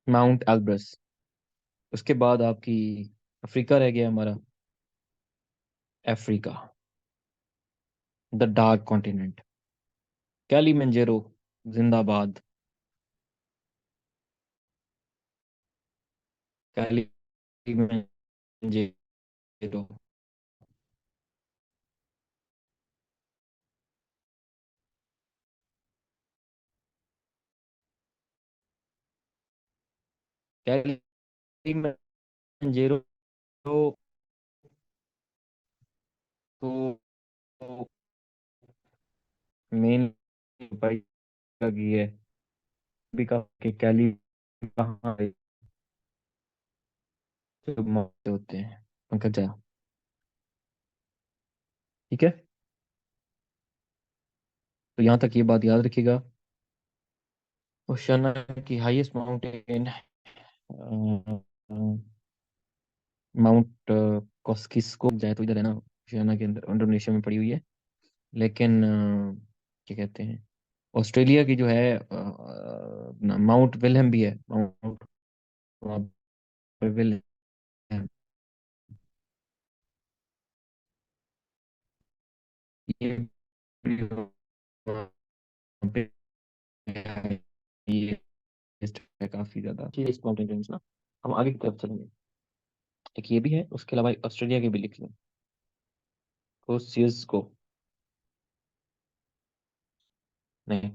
माउंट एल्ब्रस। उसके बाद आपकी अफ्रीका रह गया हमारा। Africa, the dark continent. Kilimanjaro जिंदाबाद। कैलीमंजारो, कैलीमंजारो तो मेन लगी है भी का कि कैली कहाँ है, जो मौत होते हैं पंकज जा। ठीक है, तो यहाँ तक ये बात याद रखिएगा। ओशियाना की हाईएस्ट माउंटेन माउंट कोस्किस्को जाए तो इधर है ना, ओशियाना के अंदर इंडोनेशिया में पड़ी हुई है। लेकिन क्या कहते हैं, ऑस्ट्रेलिया की जो है माउंट विल्हम भी है, माउंट विल्हम। ये भी वहाँ पे है, ये list है काफी ज्यादा ये इस माउंटेन रेंज ना। हम आगे की तरफ चलेंगे। एक ये भी है, उसके अलावा ऑस्ट्रेलिया के भी लिख लें, कोसियस को। नहीं,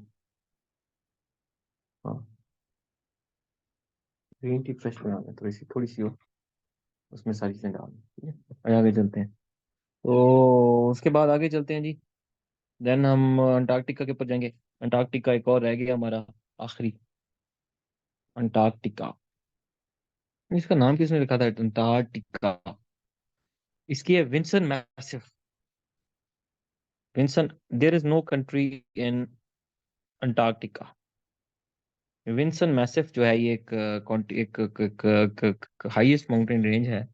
हाँ, ग्रीन टी फ्रेश बनाना है, थोड़ी सी थोड़ी सी हो, उसमें सारी चीजें डाल दें, ठीक है। और आगे चलते हैं, तो उसके बाद आगे चलते हैं जी। देन हम अंटार्कटिका के ऊपर जाएंगे। अंटार्कटिका एक और रह गया हमारा, आखिरी। अंटार्कटिका, इसका नाम किसने लिखा था अंटार्कटिका? इसकी है Vinson Massif. Vinson, there is no country in Antarctica. Vinson Massif जो है ये एक हाईएस्ट माउंटेन रेंज है।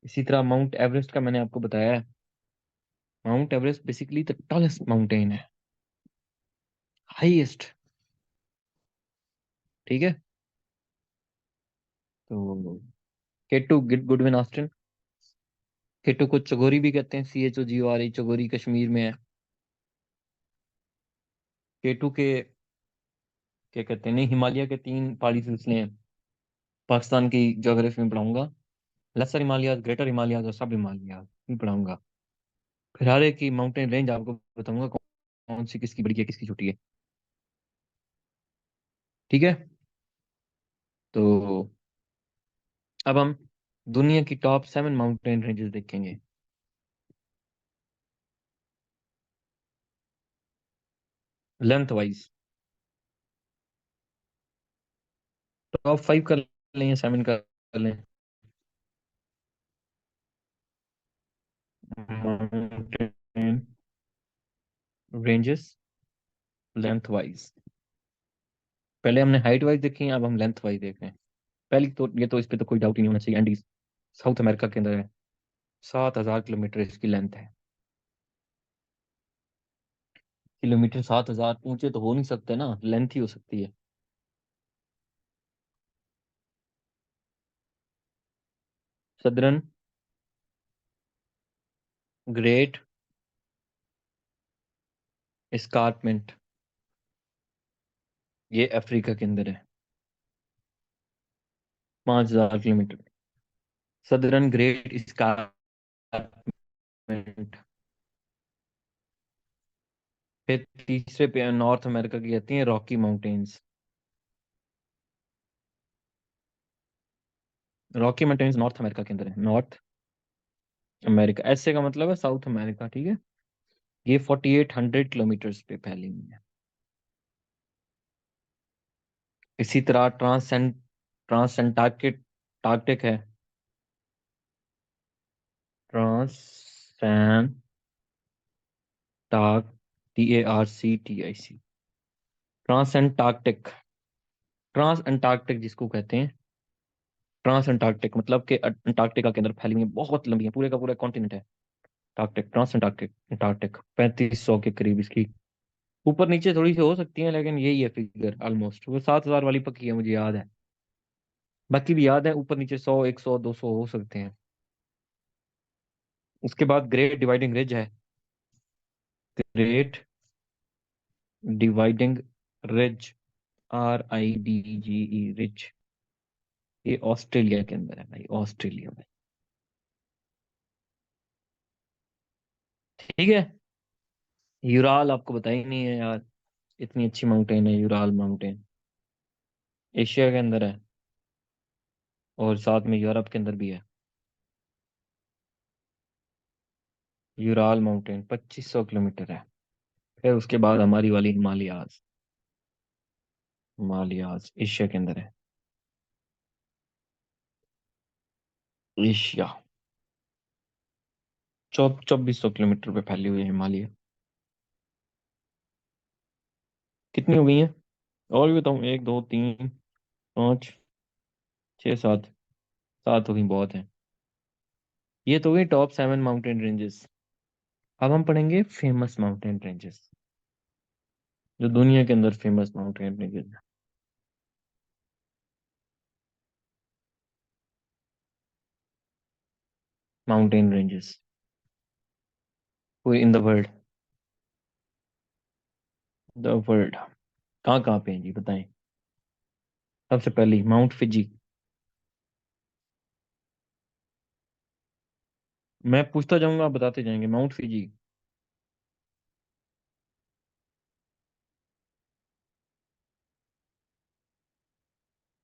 इसी तरह माउंट एवरेस्ट का मैंने आपको बताया है। Mount Everest basically the tallest mountain है, हाईएस्ट। ठीक है, तो केटू गुडविन ऑस्टिन। केटू को चगोरी भी कहते हैं, CHOGORE, चगोरी कश्मीर में है। केटू के क्या कहते हैं, नहीं, हिमालय के 3 पहाड़ी सिलसिले हैं। पाकिस्तान की ज्योग्राफी में पढ़ाऊंगा, लेसर हिमालयाज, ग्रेटर हिमालयाज और सब हिमालयाज भी पढ़ाऊंगा। फिर हर एक की माउंटेन रेंज आपको बताऊंगा, कौन कौन सी किसकी बड़ी है किसकी छोटी है। ठीक है, तो अब हम दुनिया की टॉप 7 माउंटेन रेंजेस देखेंगे, लेंथ वाइज। टॉप 5 कर लें या 7 कर लें? Mountain ranges length wise. पहले हमने हाइट वाइज देखी, अब हम लेंथ वाइज देख रहे हैं। पहली तो ये तो इस पे तो कोई डाउट ही नहीं होना चाहिए, एंडीज साउथ अमेरिका के अंदर है। 7,000 किलोमीटर इसकी लेंथ है। किलोमीटर 7,000 ऊंचे तो हो नहीं सकते ना, लेंथ ही हो सकती है। सदरन ग्रेट एस्कार्पमेंट, ये अफ्रीका के अंदर है। 5,000 किलोमीटर। Southern great escarpment. फिर तीसरे पे नॉर्थ अमेरिका की कहती हैं Rocky mountains. Rocky mountains north America के अंदर है, नॉर्थ अमेरिका, ऐसे का मतलब है साउथ अमेरिका, ठीक है। ये 4,800 किलोमीटर पे फैली हुई है। इसी तरह ट्रांस टार्कटिक है। ट्रांस टार्क TARCTIC, Trans Antarctic. Trans Antarctic जिसको कहते हैं, ट्रांस अंटार्कटिक मतलब कि अंटार्कटिका के अंदर फैली हुई है, बहुत लंबी है, पूरे का पूरा कॉन्टिनेंट है। अंटार्कटिक, ट्रांस अंटार्कटिक, अंटार्कटिक 3500 के करीब इसकी। ऊपर नीचे थोड़ी सी हो सकती है, लेकिन यही है फिगर ऑलमोस्ट। वो 7,000 वाली पक्की है, मुझे याद है। बाकी भी याद है, ऊपर नीचे 100, 100, 200 हो सकते हैं। उसके बाद ग्रेट डिवाइडिंग रिज है। Great dividing ridge, RIDGE ridge. ये ऑस्ट्रेलिया के अंदर है भाई, ऑस्ट्रेलिया में। ठीक है। यूराल आपको पता ही नहीं है यार, इतनी अच्छी माउंटेन है यूराल माउंटेन। एशिया के अंदर है, और साथ में यूरोप के अंदर भी है। यूराल माउंटेन 2,500 किलोमीटर है। फिर उसके बाद हमारी वाली हिमालयाज। हिमालयाज एशिया के अंदर है। एशिया 2,400 किलोमीटर पे फैली हुई है हिमालय। कितनी हो गई है? और भी बताऊं? 1, 2, 3, 5, 6, 7। 7 हो गई, बहुत है। ये तो गई टॉप 7 माउंटेन रेंजेस। अब हम पढ़ेंगे फेमस माउंटेन रेंजेस, जो दुनिया के अंदर फेमस माउंटेन रेंजेस है। Mountain ranges in the world. The world कहाँ कहाँ पे हैं जी, बताएं। सबसे पहली माउंट फिजी। मैं पूछता जाऊंगा, आप बताते जाएंगे। माउंट फिजी,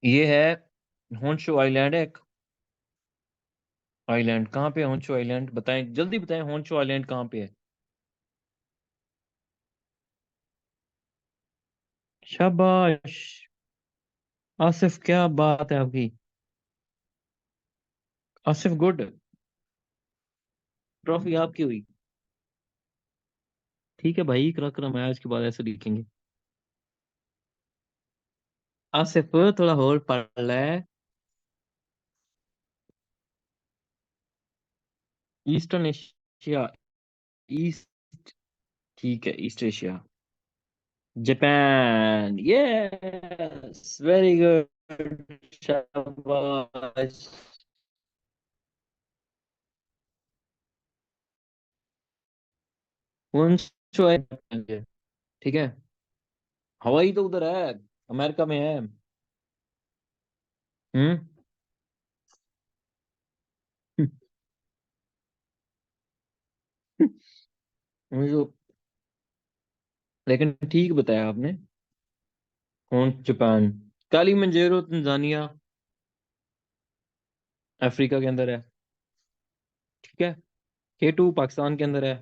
ये है होंशु आइलैंड है एक। आइलैंड कहाँ पे है? होंशु आइलैंड बताएं, जल्दी बताएं, होंशु आइलैंड कहाँ पे है? शाबाश आसिफ, क्या बात है आपकी। आसिफ गुड, ट्रॉफी आपकी हुई। ठीक है भाई, करा मैच के बाद ऐसे लिखेंगे। आसिफ थोड़ा और पढ़ ले। ईस्टर्न एशिया, ईस्ट, ठीक है, east Asia. Japan, yes very good, शाबाश। होंशु आइलैंड है, ठीक है। हवाई तो उधर है, अमेरिका में है। हम्म। मुझे तो, लेकिन ठीक बताया आपने। कौन? जापान। कालीमंजेरो तंजानिया, अफ्रीका के अंदर है, ठीक है। K2 पाकिस्तान के अंदर है।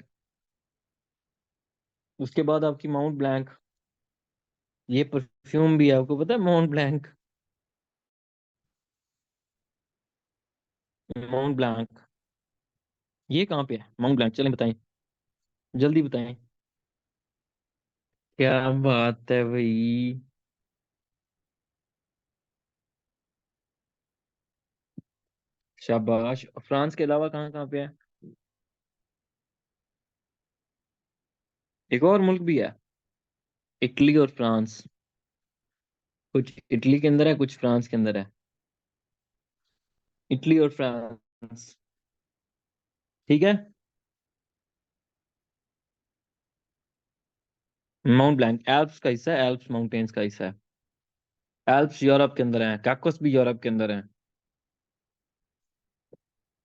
उसके बाद आपकी माउंट ब्लैंक, ये परफ्यूम भी है, आपको पता है माउंट ब्लैंक? माउंट ब्लैंक ये कहाँ पे है माउंट ब्लैंक, चलें बताएं, जल्दी बताएं। क्या बात है भाई, शाबाश। फ्रांस के अलावा कहाँ कहाँ पे है? एक और मुल्क भी है। इटली और फ्रांस। कुछ इटली के अंदर है, कुछ फ्रांस के अंदर है। इटली और फ्रांस। ठीक है। माउंट ब्लैंक एल्प्स का हिस्सा है, एल्प्स माउंटेन्स का हिस्सा है। एल्प्स यूरोप के अंदर है, कैक्कस भी यूरोप के अंदर है।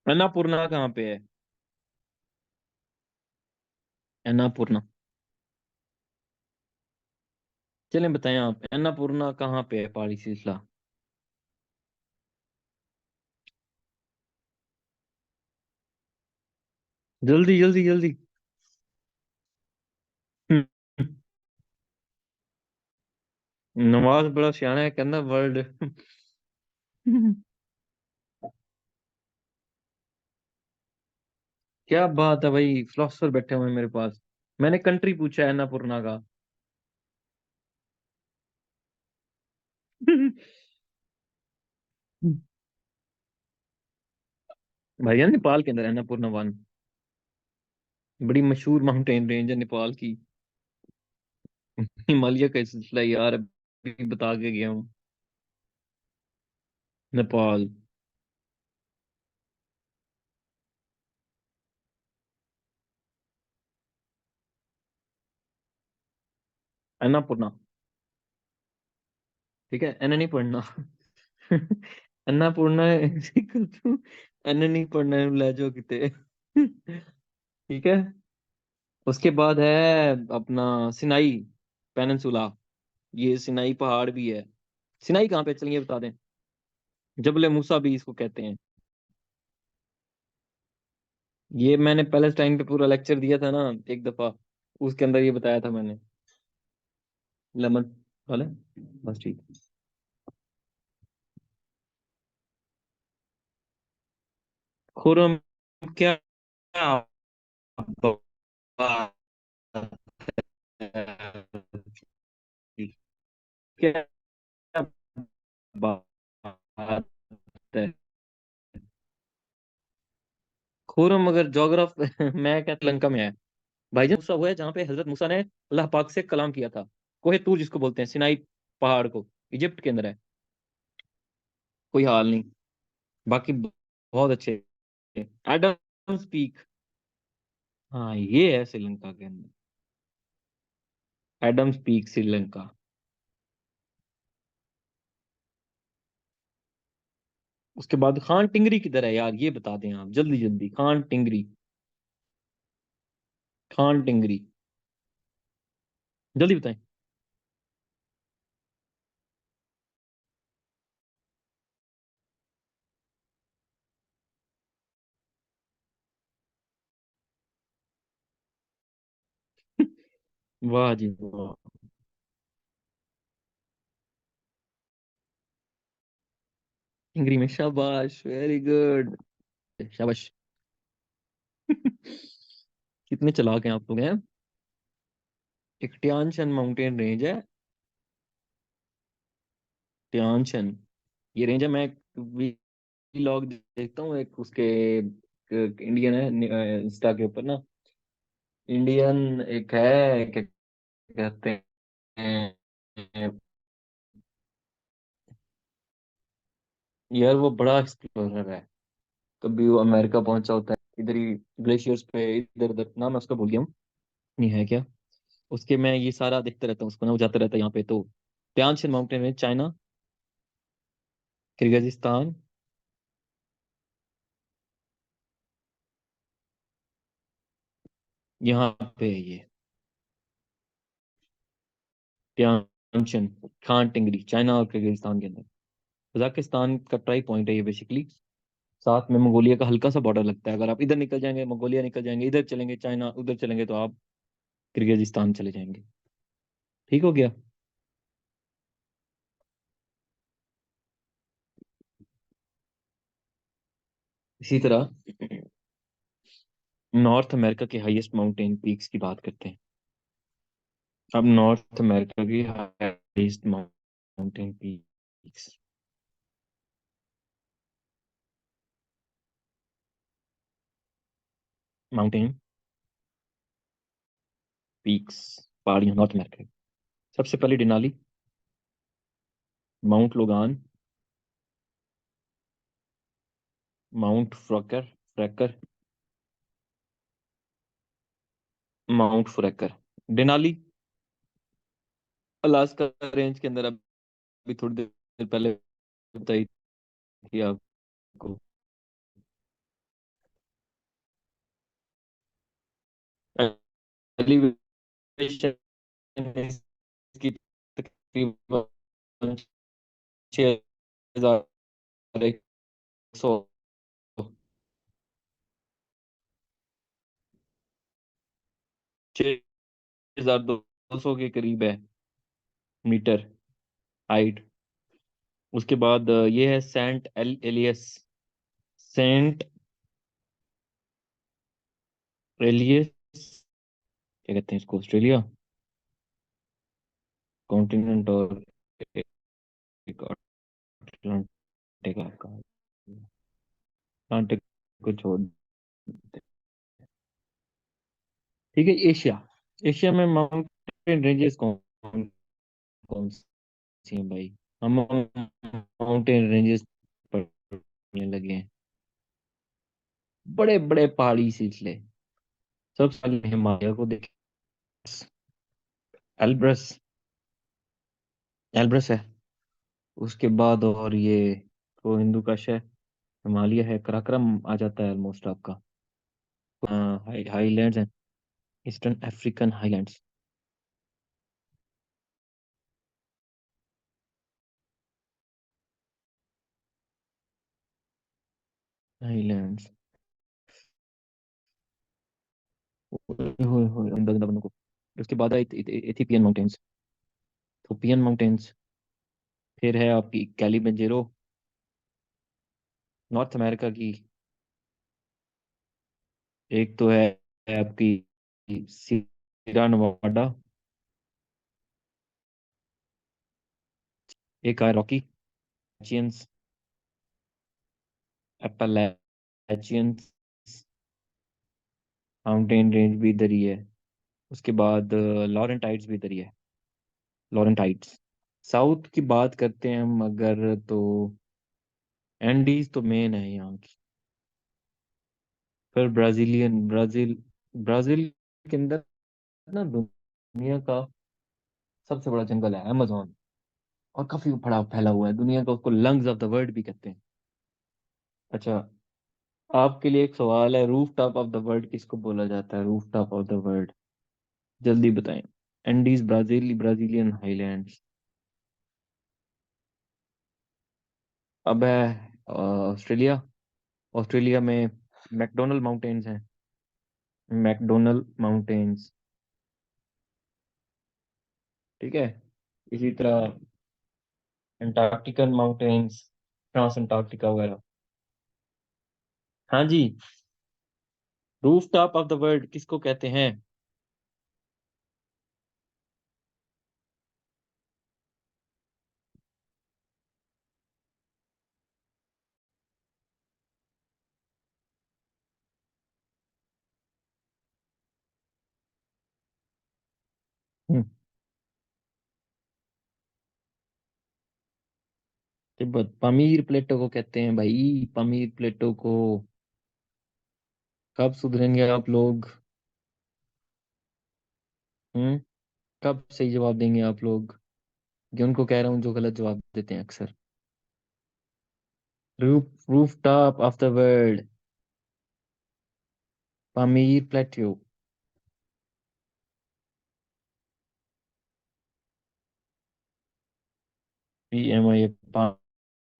अन्नापूर्णा कहाँ पे है? अन्नापूर्णा। चलें बताएं आप, अन्नापूर्णा कहाँ पे है पहाड़ी सिलसिला? जल्दी जल्दी जल्दी। नवाज बड़ा सियाना है, कहना वर्ल्ड। क्या बात है भाई, फिलोसफर बैठे हुए हैं मेरे पास। मैंने कंट्री पूछा है अन्नपूर्णा का। भैया नेपाल के अंदर है अन्नपूर्णा वन। बड़ी मशहूर माउंटेन रेंज है नेपाल की। हिमालय का सिलसिला यार, अभी बता के गया हूँ। नेपाल। अन्नपूर्णा। ठीक है, एन नहीं पढ़ना। अन्नपूर्णा। एन नहीं पढ़ना, ले जाओ किते। ठीक है। उसके बाद है अपना सिनाई पेनिनसुला। ये सिनाई पहाड़ भी है। सिनाई कहाँ पे, चलिए बता दें। जबल मूसा भी इसको कहते हैं। ये मैंने पैलेस्टाइन पे पूरा लेक्चर दिया था ना एक दफा, उसके अंदर ये बताया था मैंने। लेमन वाले। बस ठीक। खुरम। क्या बात है? क्या बात है? खुरम अगर जोग्राफ मैं क्या लंका में है। भाईजान मूसा हुआ है जहाँ पे हजरत मूसा ने अल्लाह पाक से कलाम किया था। कोहे तूर जिसको बोलते हैं, सिनाई पहाड़ को। इजिप्ट के अंदर है। कोई हाल नहीं। बाकी बहुत अच्छे। Adams Peak. हाँ ये है श्रीलंका के अंदर। Adams Peak Sri Lanka. उसके बाद खान टिंगरी किधर है यार, ये बता दें आप जल्दी जल्दी। खान टिंगरी। खान टिंगरी। जल्दी बताएं। वाह जी वाह। टिंगरी में, शाबाश, वेरी गुड। शाबाश। कितने चालाक हैं आप लोग हैं। एक ट्यानशन माउंटेन रेंज है। ट्यानशन। ये रेंज है। मैं व्लॉग देखता हूँ एक उसके, इंडियन है इंस्टा के ऊपर ना। इंडियन एक है, क्या कहते हैं यार, वो बड़ा एक्सप्लोरर है। कभी वो अमेरिका पहुंचा होता है, इधर ही ग्लेशियर्स पे इधर उधर, नाम मैं उसका भूल गया हूँ। नहीं है क्या? उसके मैं ये सारा देखता रहता हूँ उसको ना, वो जाता रहता है यहाँ पे तो। त्यानशन माउंटेन है, चाइना, किर्गिजिस्तान। यहाँ पे है ये त्यानशन। खान टिंगरी चाइना और किर्गिजिस्तान के अंदर। कजाकिस्तान का ट्राई पॉइंट है ये बेसिकली। साथ में मंगोलिया का हल्का सा बॉर्डर लगता है। अगर आप इधर निकल जाएंगे मंगोलिया निकल जाएंगे, इधर चलेंगे चाइना, उधर चलेंगे तो आप किर्गिजिस्तान चले जाएंगे। ठीक हो गया। इसी तरह नॉर्थ अमेरिका के हाईएस्ट माउंटेन पीक्स की बात करते हैं। अब नॉर्थ अमेरिका की highest mountain peaks. Mountain peaks, पहाड़ियाँ नॉर्थ अमेरिका। सबसे पहले Denali, mount Logan, mount Foraker Foraker mount Foraker. Denali Alaska range के अंदर, अभी थोड़ी देर पहले बताई थी आपको। एलिवेशन इसकी तकरीबन 6,100, 6,200 के करीब है मीटर हाइट। उसके बाद ये है सेंट एल एलियस, सेंट एलियस, क्या कहते हैं इसको, ऑस्ट्रेलिया कॉन्टिनेंट और एक अटलांटिक का, अटलांटिक को छोड़ देते हैं। ठीक है, एशिया, एशिया में माउंटेन रेंजेस कौन कौन सी हैं भाई? हम माउंटेन रेंजेस पढ़ने लगे हैं, बड़े बड़े पहाड़ी सिलसिले। सबसे पहले हिमालय को देखें, एल्ब्रस, एल्ब्रस है। उसके बाद और ये तो हिंदू कश है, हिमालय है, कराकरम आ जाता है ऑलमोस्ट आपका। हाईलैंड्स हैं, ईस्टर्न अफ्रीकन हाईलैंड्स, हाईलैंड्स। को उसके बाद है इथियोपियन माउंटेन्स, इथियोपियन माउंटेन्स। फिर है आपकी कैलिमंजारो, नॉर्थ अमेरिका की। एक तो है आपकी सीरा नवाडा, एक है रॉकी एपेलाचियंस, एपेलाचियंस माउंटेन रेंज भी इधर ही है। उसके बाद लॉरेंटाइड्स भी इधर ही है, लॉरेंटाइड्स। साउथ की बात करते हैं हम अगर, तो एंडीज तो मेन है यहाँ की। फिर ब्राजील के अंदर ना दुनिया का सबसे बड़ा जंगल है अमेजोन, और काफी बड़ा फैला हुआ है दुनिया का, उसको लंग्स ऑफ द वर्ल्ड भी कहते हैं। अच्छा, आपके लिए एक सवाल है, roof top of the world किसको बोला जाता है? Roof top of the world, जल्दी बताएं। Andes, Brazilian highlands. अब है ऑस्ट्रेलिया, ऑस्ट्रेलिया में मैकडोनल्ड माउंटेन्स हैं, मैकडोनल्ड माउंटेन्स। ठीक है, इसी तरह अंटार्कटिकन माउंटेन्स, ट्रांस अंटार्कटिका वगैरह। हाँ जी, roof top of the world किसको कहते हैं? हम्म, तिब्बत, पामीर प्लेटो को कहते हैं भाई, पामीर प्लेटो को। कब सुधरेंगे आप लोग? हम्म, कब सही जवाब देंगे आप लोग? जो उनको कह रहा हूँ जो गलत जवाब देते हैं अक्सर। Roof top of the world, Pamir plateau. PMI,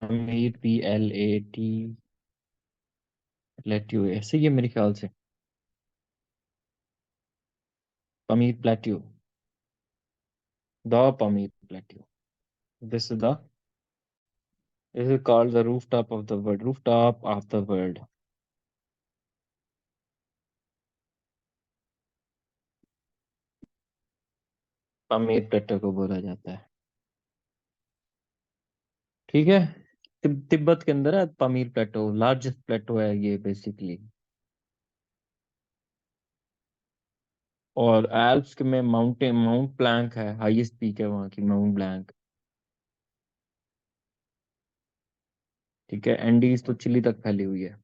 Pamir PLAT, plateau ऐसे ही है मेरे ख्याल से, Pamir plateau, the Pamir plateau, this is the, this is called the roof top of the world, roof top of the world. Pamir plateau को बोला जाता है। ठीक है, तिब्बत के अंदर है पामीर प्लेटो, लार्जेस्ट प्लेटो है ये बेसिकली। और एल्प्स के में माउंट ब्लैंक है, हाईएस्ट पीक है वहाँ की, माउंट ब्लैंक। ठीक है, एंडीज तो चिली तक फैली हुई है।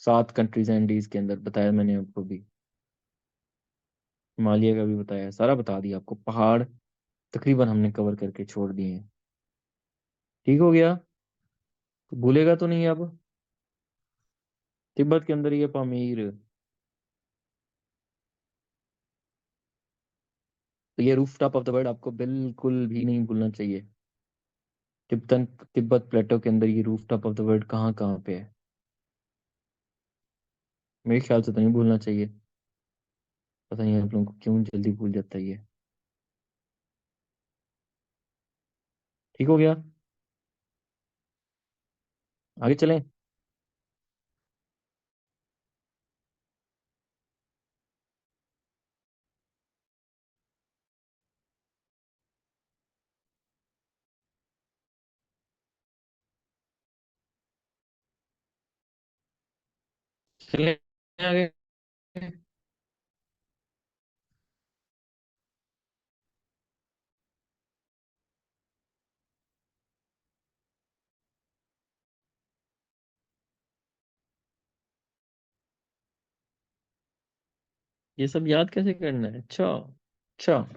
7 कंट्रीज हैं एंडीज के अंदर, बताया मैंने आपको भी। हिमालय का भी बताया, सारा बता दिया आपको। पहाड़ तकरीबन हमने कवर करके छोड़ दिए हैं। ठीक हो गया, तो भूलेगा तो नहीं अब। तिब्बत के अंदर ये पामीर। तो ये roof top of the world आपको बिल्कुल भी नहीं भूलना चाहिए। तिब्बत तिब्बत प्लेटो के अंदर ये roof top of the world कहाँ कहाँ पे है, मेरे ख्याल से तो नहीं भूलना चाहिए। पता नहीं आप लोगों को क्यों जल्दी भूल जाता है ये। ठीक हो गया, आगे चलें। चलें आगे। ये सब याद कैसे करना है? अच्छा अच्छा,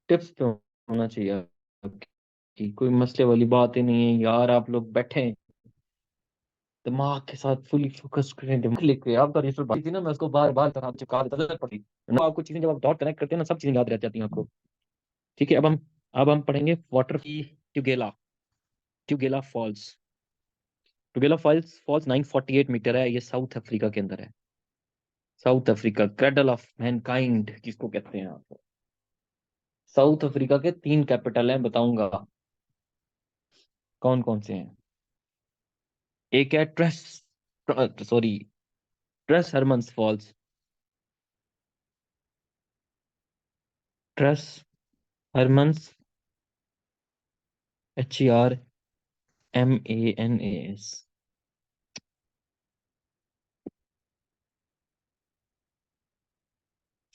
टिप्स पे होना चाहिए आपकी, कोई मसले वाली बात ही नहीं है यार। आप लोग बैठे दिमाग के साथ फुली फोकस करें, दिमाग लेके। आपका रजिस्टर बात थी ना, मैं उसको बार बार तरह चिपका देता, जरूरत पड़ती ना आपको चीजें, जब आप डॉट कनेक्ट करते हैं ना, सब चीजें याद रह जाती हैं आपको। ठीक है, अब हम पढ़ेंगे वाटर की। ट्यूगेला, ट्यूगेला फॉल्स। ट्यूगेला फॉल्स फॉल्स 948 मीटर है, ये साउथ अफ्रीका के अंदर है। South Africa, cradle of Mankind किसको कहते हैं आप? साउथ अफ्रीका के 3 कैपिटल हैं, बताऊंगा कौन कौन से हैं। एक है Tres, sorry, Tres Hermanas falls. Tres Hermanas, HERMANAS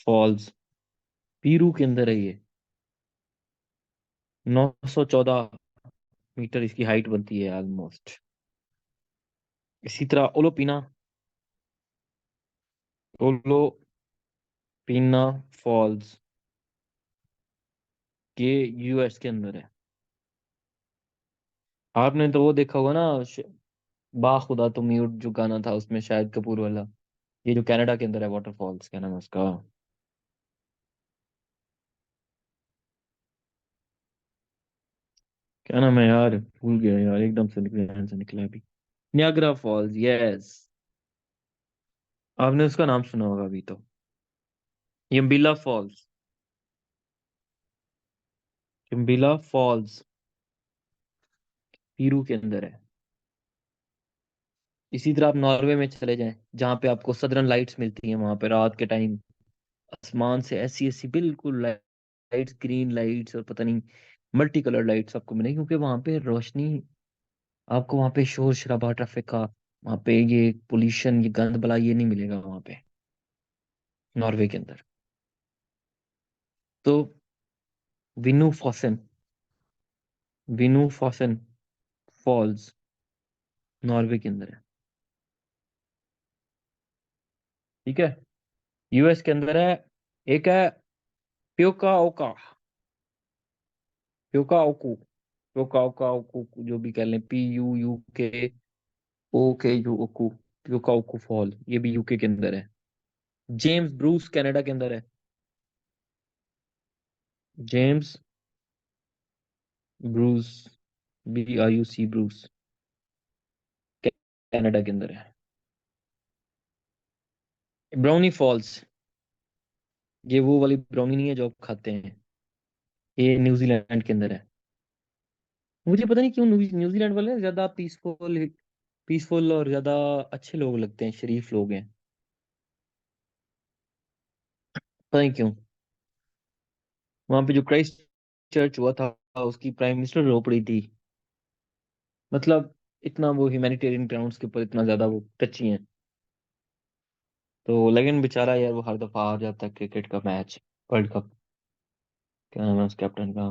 falls, Peru के अंदर है ये। 914 मीटर इसकी हाइट बनती है ऑलमोस्ट। इसी तरह ओलोपिना, ओलोपिना फॉल्स, के US के अंदर है। आपने तो वो देखा होगा ना, बा खुदा तुम म्यूट, जो गाना था उसमें शायद कपूर वाला। ये जो कनाडा के अंदर है वाटरफॉल्स, क्या नाम है उसका? क्या नाम है यार, भूल गया यार, एकदम से निकले, ध्यान से निकला अभी। Niagara Falls, yes. आपने उसका नाम सुना होगा अभी तो। यम्बिला फॉल्स, यम्बिला फॉल्स पीरू के अंदर है। इसी तरह आप नॉर्वे में चले जाएं, जहाँ पे आपको सदर्न लाइट्स मिलती हैं, वहां पे रात के टाइम आसमान से ऐसी ऐसी बिल्कुल लाइट्स, ग्रीन लाइट्स और पता नहीं मल्टी कलर लाइट्स आपको मिलेंगी, क्योंकि वहां पे रोशनी, आपको वहां पे शोर शराबा ट्रैफिक का, वहां पे ये पोल्यूशन, ये गंद बला, ये नहीं मिलेगा वहां पे, नॉर्वे के अंदर। तो विनु फॉसन, विनु फॉसन फॉल्स नॉर्वे के अंदर है। ठीक है, US के अंदर है। एक है प्योका ओका, प्योका ओकू, प्योका ओका ओकू, जो भी कह लें, PUUKOKU, प्योका ओकू फॉल, ये भी UK के अंदर है। जेम्स ब्रूस कनाडा के अंदर है। James Bruce, BRUC Bruce, Canada के अंदर है। ब्राउनी फॉल्स, ये वो वाली ब्राउनी नहीं है जो आप खाते हैं, ये न्यूजीलैंड के अंदर है। मुझे पता नहीं क्यों न्यूजीलैंड वाले ज्यादा पीसफुल, पीसफुल और ज्यादा अच्छे लोग लगते हैं, शरीफ लोग हैं, पता नहीं क्यों। वहां पे जो क्राइस्ट चर्च हुआ था, उसकी प्राइम मिनिस्टर रो पड़ी थी। मतलब इतना वो ह्यूमैनिटेरियन ग्राउंड्स के ऊपर इतना ज्यादा वो टची हैं। तो लेकिन बेचारा यार वो हर दफा हार जाता है क्रिकेट का मैच, वर्ल्ड कप। क्या नाम है उस कैप्टन का?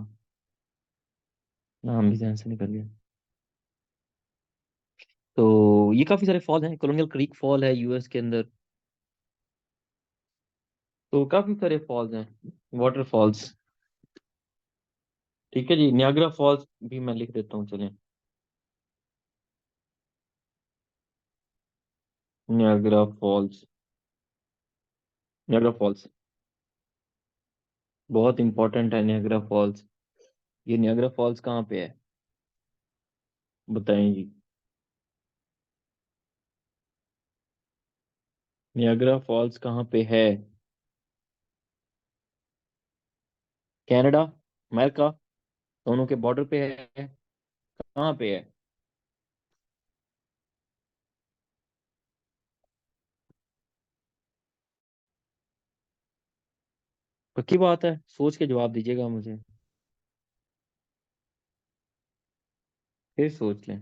नाम भी ध्यान से निकल गया। तो ये काफी सारे फॉल हैं, कोलोनियल क्रीक फॉल है यूएस के अंदर। तो काफी सारे फॉल्स हैं, वाटरफॉल्स। ठीक है जी, नियाग्रा फॉल्स भी मैं लिख देता हूँ, चलें। नियाग्रा फॉल्स, नियाग्रा फॉल्स बहुत इंपॉर्टेंट है, नियाग्रा फॉल्स। ये नियाग्रा फॉल्स कहाँ पे है, बताएं जी। नियाग्रा फॉल्स कहाँ पे है? कनाडा, अमेरिका, दोनों के बॉर्डर पे है, कहाँ पे है? पक्की बात है, सोच के जवाब दीजिएगा मुझे, फिर सोच लें।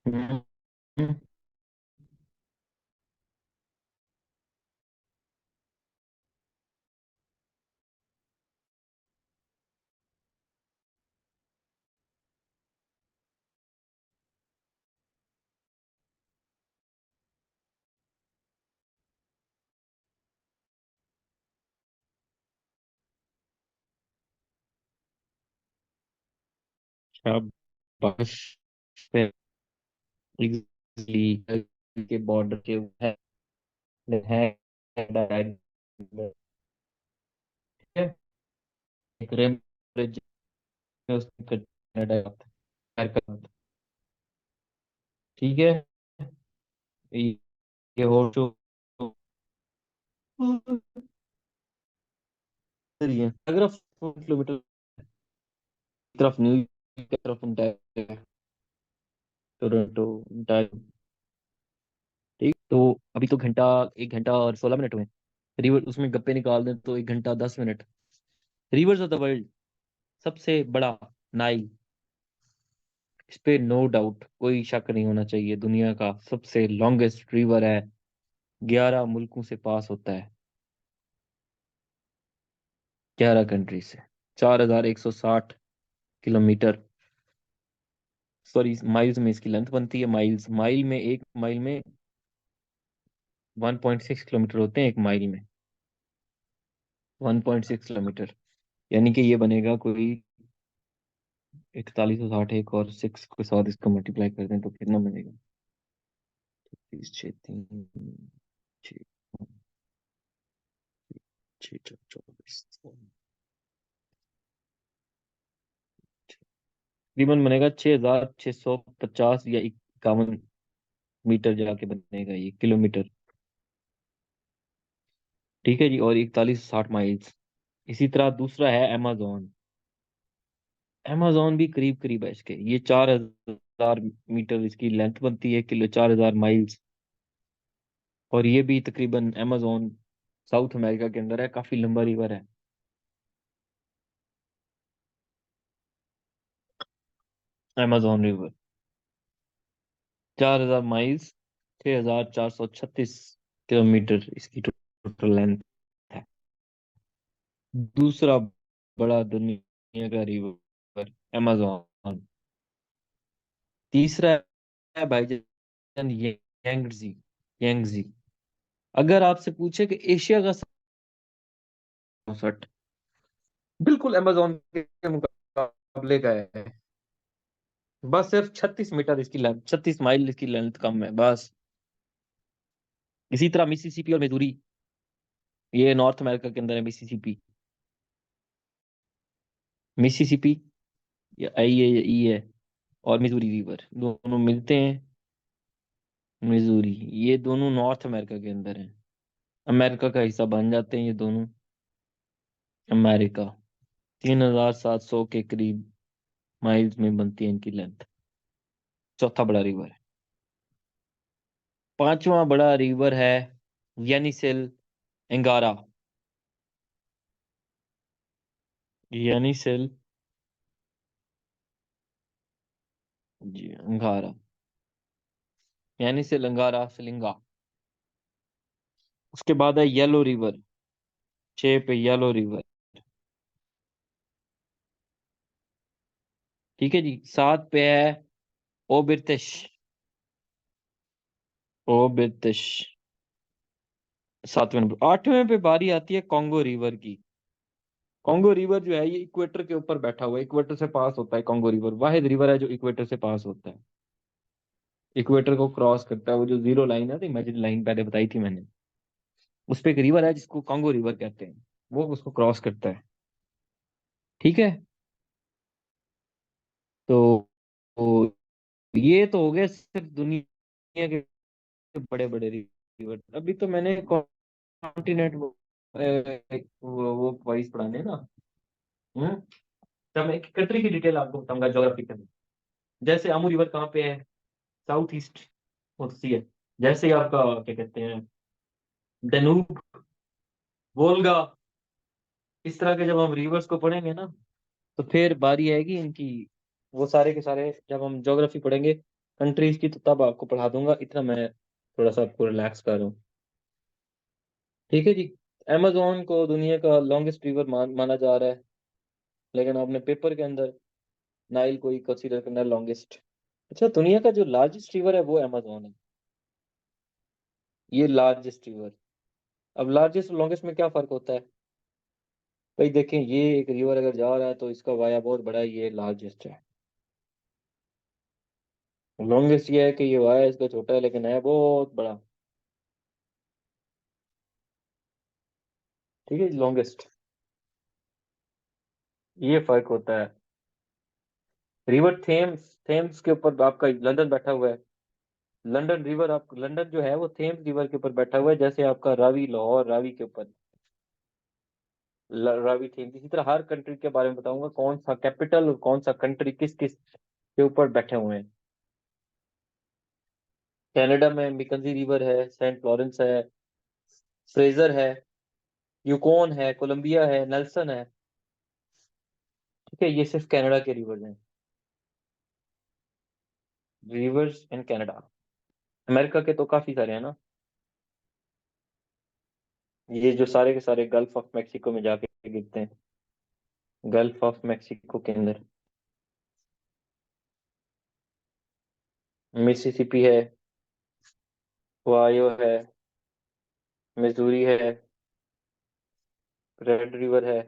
हम्म, शाबाश। पे easily के बॉर्डर के है direct, ठीक है। एक रेम ब्रिज है, उसमें कनाडा आता है, अमेरिका आता है, ठीक है। ये हो जो है अगर 4 किलोमीटर की तरफ, न्यूयॉर्क की तरफ ontario, टोरंटो, ontario, ठीक। तो अभी तो घंटा, 1 घंटा और 16 मिनट हुए। रिवर उसमें गप्पे निकाल दें तो 1 घंटा 10 minute. Reverse of the world, सबसे बड़ा नाइल, इस पे नो डाउट, कोई शक नहीं होना चाहिए, दुनिया का सबसे लॉन्गेस्ट रिवर है, 11 मुल्कों से पास होता है, 11 कंट्री से, 4160 किलोमीटर, सॉरी माइल्स में इसकी लेंथ बनती है, माइल्स, माइल में, 1 माइल में 1.6 किलोमीटर होते हैं, 1 माइल में 1.6 किलोमीटर। यानी कि ये बनेगा कोई 4160, एक और 6 के साथ इसको मल्टीप्लाई कर दें तो कितना बनेगा? 6 6 24 तकरीबन बनेगा 6650 या 51 मीटर जाके बनेगा ये किलोमीटर, ठीक है जी। और 4160 माइल्स। इसी तरह दूसरा है अमेजोन। अमेजोन भी करीब करीब है इसके, ये 4000 मीटर इसकी लेंथ बनती है, किलो 4000 माइल्स। और ये भी तकरीबन अमेजोन साउथ अमेरिका के अंदर है, काफी लंबा रिवर है अमेजोन रिवर। 4000 माइल्स, 6436 किलोमीटर इसकी टोटल लेंथ है। दूसरा बड़ा दुनिया का रिवर अमेजोन। तीसरा है भाईजान यांगजी, यांगजी। अगर आपसे पूछे कि एशिया का 60, बिल्कुल अमेजोन के मुकाबले का है, बस सिर्फ 36 मीटर इसकी लेंथ, 36 माइल इसकी लेंथ कम है बस। इसी तरह मिसिसिपी और मिजूरी, ये नॉर्थ अमेरिका के अंदर है मिसिसिपी, मिसिसिपी, ये आई है, ये ई है, और मिजूरी रिवर दोनों मिलते हैं, मिजूरी, ये दोनों नॉर्थ अमेरिका के अंदर हैं, अमेरिका का हिस्सा बन जाते हैं ये दोनों, अमेरिका। 3700 के करीब माइल्स में बनती है इनकी लेंथ। चौथा बड़ा रिवर है। पांचवा बड़ा रिवर है येनिसेल एंगारा। यानी सेल, जी अंगारा, यानी सेल अंगारा सिलिंगा। उसके बाद है येलो रिवर, 6 पे येलो रिवर। ठीक है जी। 7 पे है ओबिरतिश, ओबिरतिश 7वें नंबर। 8वें पे बारी आती है कॉन्गो रिवर की। कॉन्गो रिवर जो है ये इक्वेटर के ऊपर बैठा हुआ है, इक्वेटर से पास होता है। कॉन्गो रिवर वाहिद रिवर है जो इक्वेटर से पास होता है, इक्वेटर को क्रॉस करता है। वो जो जीरो लाइन है, तो इमेजिन लाइन पहले बताई थी मैंने, उस पे एक रिवर है जिसको कॉन्गो रिवर कहते हैं, वो उसको क्रॉस करता है। ठीक है। तो ये तो हो गया सिर्फ दुनिया के बड़े बड़े रिवर। अभी तो मैंने कॉन्टिनेंट वो वाइज पढ़ाने हैं ना। हम्म। जब मैं एक कंट्री की डिटेल आपको बताऊंगा ज्योग्राफी के, जैसे आमू रिवर कहाँ पे है, साउथ ईस्ट होती है। जैसे आपका क्या कहते हैं, डनूब, वोल्गा, इस तरह के जब हम रिवर्स को पढ़ेंगे ना, तो फिर बारी आएगी इनकी। वो सारे के सारे जब हम ज्योग्राफी पढ़ेंगे कंट्रीज की, तो तब आपको पढ़ा दूंगा। इतना मैं थोड़ा सा आपको रिलैक्स कर रहा हूँ। ठीक है जी। अमेजोन को दुनिया का लॉन्गेस्ट रिवर माना जा रहा है, लेकिन आपने पेपर के अंदर नाइल को ही कंसीडर करना है लॉन्गेस्ट। अच्छा, दुनिया का जो लार्जेस्ट रिवर है वो अमेजोन है, ये लार्जेस्ट रिवर। अब लार्जेस्ट और लॉन्गेस्ट में क्या फर्क होता है? भाई देखें, ये एक रिवर अगर जा रहा है तो इसका वाया बहुत बड़ा है, ये लार्जेस्ट है। लॉन्गेस्ट ये है कि ये वाया इसका छोटा है, लेकिन है बहुत बड़ा। ठीक है, लॉन्गेस्ट, ये फर्क होता है। रिवर थेम्स, थेम्स के ऊपर आपका लंदन बैठा हुआ है। लंदन रिवर, आप लंदन जो है वो थेम्स रिवर के ऊपर बैठा हुआ है, जैसे आपका रावी लाहौर, रावी के ऊपर रावी थेम्स। इसी तरह हर कंट्री के बारे में बताऊंगा, कौन सा कैपिटल और कौन सा कंट्री किस किस के ऊपर बैठे हुए हैं। कनाडा में मिकंजी रिवर है, सेंट लॉरेंस है, फ्रेजर है, यूकोन है, कोलंबिया है, नेल्सन है। ठीक है, ये सिर्फ कनाडा के रिवर्स हैं, रिवर्स इन कनाडा। अमेरिका के तो काफी सारे हैं ना, ये जो सारे के सारे गल्फ ऑफ मैक्सिको में जाके गिरते हैं, गल्फ ऑफ मैक्सिको के अंदर। मिसिसिपी है, ओहायो है, मिजूरी है, रेड रिवर है,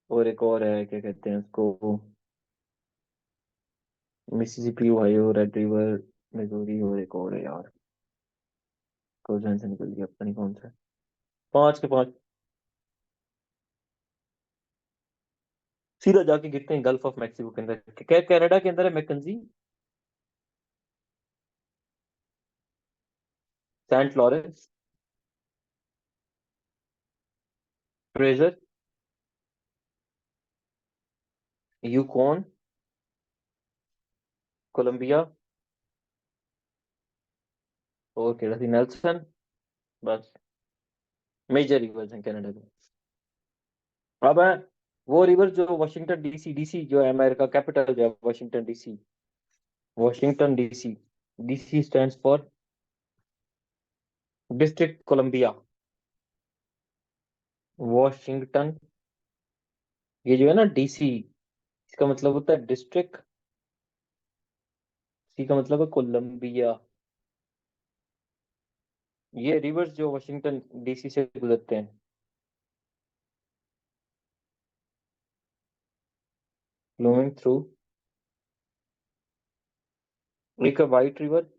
और एक और है, क्या कहते हैं उसको, Mississippi, Ohio, red river, Missouri, और एक और है यार, को जहन से निकल गया, पता नहीं कौन सा है। 5 के 5 सीधा जाके गिरते हैं गल्फ ऑफ मैक्सिको के अंदर। क्या कनाडा के अंदर है? Mackenzie, Saint Lawrence, Fraser, Yukon, Columbia, और केड़ा थी, नेल्सन। बस मेजर रिवर्स हैं कनाडा के। अब है वो रिवर जो वाशिंगटन डीसी, डीसी जो है अमेरिका कैपिटल जो है Washington DC, Washington DC, DC stands for District Columbia. Washington, ये जो है ना डीसी, इसका मतलब होता है डिस्ट्रिक्ट, सी का मतलब है कोलंबिया। ये रिवर्स जो वाशिंगटन डीसी से गुजरते हैं, फ्लोइंग थ्रू, एक वाइट रिवर,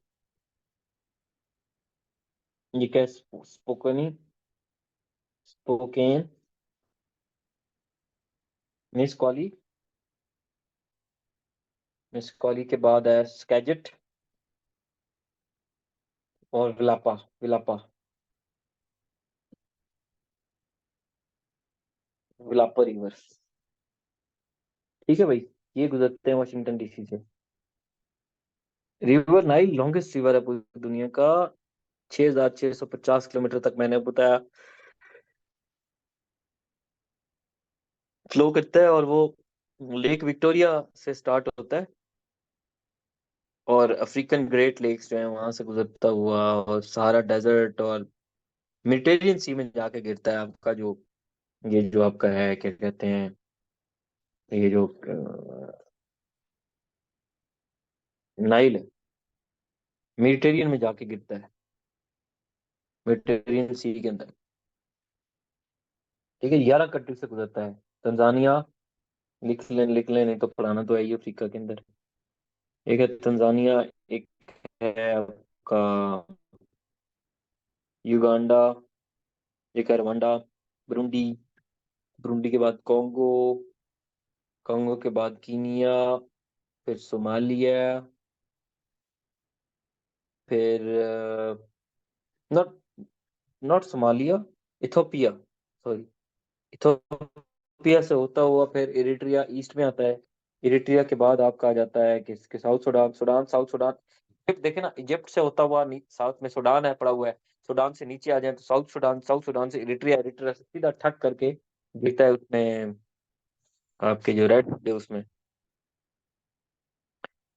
ये क्या स्पोकनी, स्पोकेन, मिसकॉली, मिसकॉली के बाद है स्केजेट, और विलापा, विलापा, विलापा रिवर। ठीक है भाई, ये गुजरते हैं वाशिंगटन डीसी से। रिवर नाइल लॉन्गेस्ट रिवर है पूरी दुनिया का, 6,650 किलोमीटर तक मैंने बताया। फ्लो करता है, और वो लेक विक्टोरिया से स्टार्ट होता है, और अफ्रीकन ग्रेट लेक्स जो है वहां से गुजरता हुआ और सहारा डेजर्ट और मेडिटेरियन सी में जाके गिरता है आपका जो, ये जो आपका है क्या कहते हैं, ये जो नाइल है, मेडिटेरियन में जाके गिरता है, मेडिटेरियन सी के अंदर। ठीक है, 11 कंट्री से गुजरता है। तंजानिया, लिख लें नहीं तो पढ़ाना तो है ही अफ्रीका के अंदर। एक है तंजानिया, एक है आपका युगांडा, एक है रवांडा, बुरुंडी, बुरुंडी के बाद कॉन्गो, कॉन्गो के बाद कीनिया, फिर सोमालिया, फिर not not Somalia, Ethiopia, sorry, Ethiopia से होता हुआ फिर इरिट्रिया ईस्ट में आता है। इरिट्रिया के बाद आपका आ जाता है किसके, south Sudan, south Sudan. Egypt देखे ना, इजिप्ट से होता हुआ साउथ में सूडान है पड़ा हुआ है। सूडान से नीचे आ जाए तो साउथ सूडान, साउथ सूडान से इरिट्रिया, इरिट्रिया से सीधा ठक करके गिरता है उसमें, आपके जो रेड है उसमें।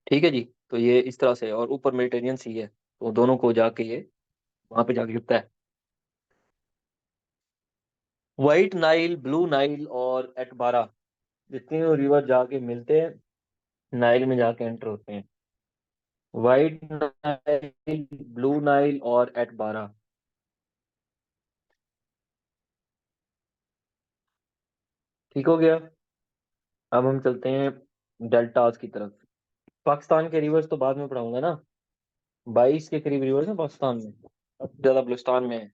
ठीक है जी। तो ये इस तरह से, और ऊपर मेडिटेरियन सी है, तो दोनों को जाके ये वहां पे जाके गिरता है। व्हाइट नाइल, ब्लू नाइल और एटबारा, ये तीनों रिवर जाके मिलते हैं, नाइल में जाके एंटर होते हैं। व्हाइट नाइल, ब्लू नाइल और एटबारा। ठीक हो गया। अब हम चलते हैं डेल्टास की तरफ। पाकिस्तान के रिवर्स तो बाद में पढ़ाऊंगा ना। 22 के करीब रिवर्स हैं पाकिस्तान में, सबसे ज्यादा बलूचिस्तान में है।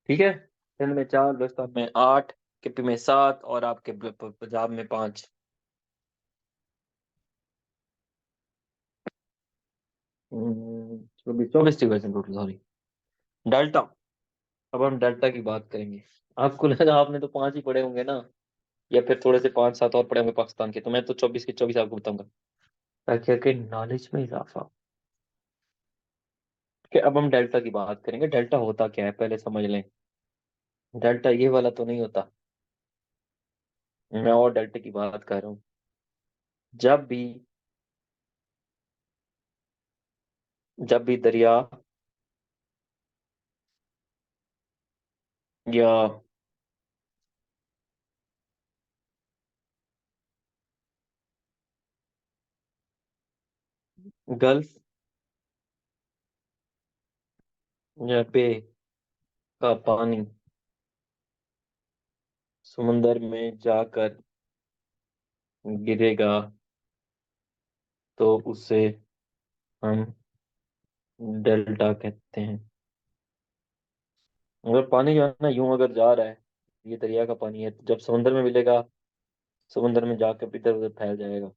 ठीक है, सिंध में 4, बलूचिस्तान में 8, केपी में 7, और आपके पंजाब में 5। 24 रिवर्स हैं टोटल, सॉरी। डेल्टा, अब हम डेल्टा की बात करेंगे। आपको लगा आपने तो 5 ही पढ़े होंगे ना, या फिर थोड़े से 5-7 और पढ़े होंगे पाकिस्तान के, तो मैं तो 24 के 24 आपको बताऊंगा ताकि आपके नॉलेज में इजाफा। कि अब हम डेल्टा की बात करेंगे। डेल्टा होता क्या है पहले समझ लें। डेल्टा ये वाला तो नहीं होता, मैं और डेल्टा की बात कर रहा हूँ। जब भी जब भी दरिया या गल्फ या बे का पानी समुंदर में जाकर गिरेगा, तो उसे हम डेल्टा कहते हैं। अगर पानी जो है ना यूं अगर जा रहा है, ये दरिया का पानी है, तो जब समुंदर में मिलेगा, समुंदर में जाकर इधर उधर फैल जाएगा।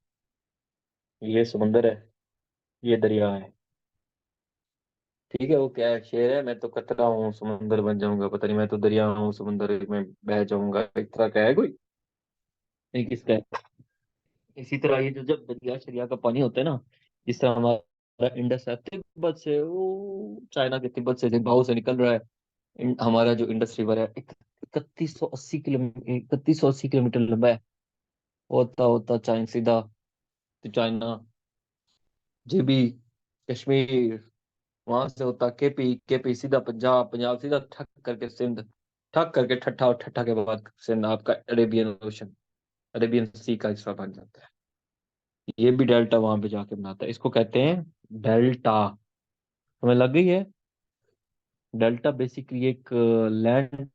ये समुंदर है, ये दरिया है। ठीक है, वो क्या है, शेर है, मैं तो कतरा हूँ समुंदर बन जाऊंगा, पता नहीं मैं तो दरिया हूँ समुंदर में बह जाऊंगा, इस तरह का है कोई, नहीं किसका है। इसी तरह ये जो जब दरिया शरिया का पानी होता है ना, जिस तरह हमारा इंडस है, तिब्बत से, वो चाइना के तिब्बत से भाव से निकल रहा है। हमारा जो इंडस रिवर है 3180 किलोमीटर, 3180 किलोमीटर लंबा है। होता होता चाइना सीधा, तो चाइना, जीबी, कश्मीर, वहां से होता केपी, केपी सीधा पंजाब, पंजाब सीधा ठक करके सिंध, ठक करके ठट्ठा, और ठट्ठा के बाद सिंध आपका अरेबियन ओशन, अरेबियन सी का हिस्सा बन जाता है। ये भी डेल्टा वहां पे जाके बनाता है, इसको कहते हैं डेल्टा। हमें लग गई है। डेल्टा बेसिकली एक लैंड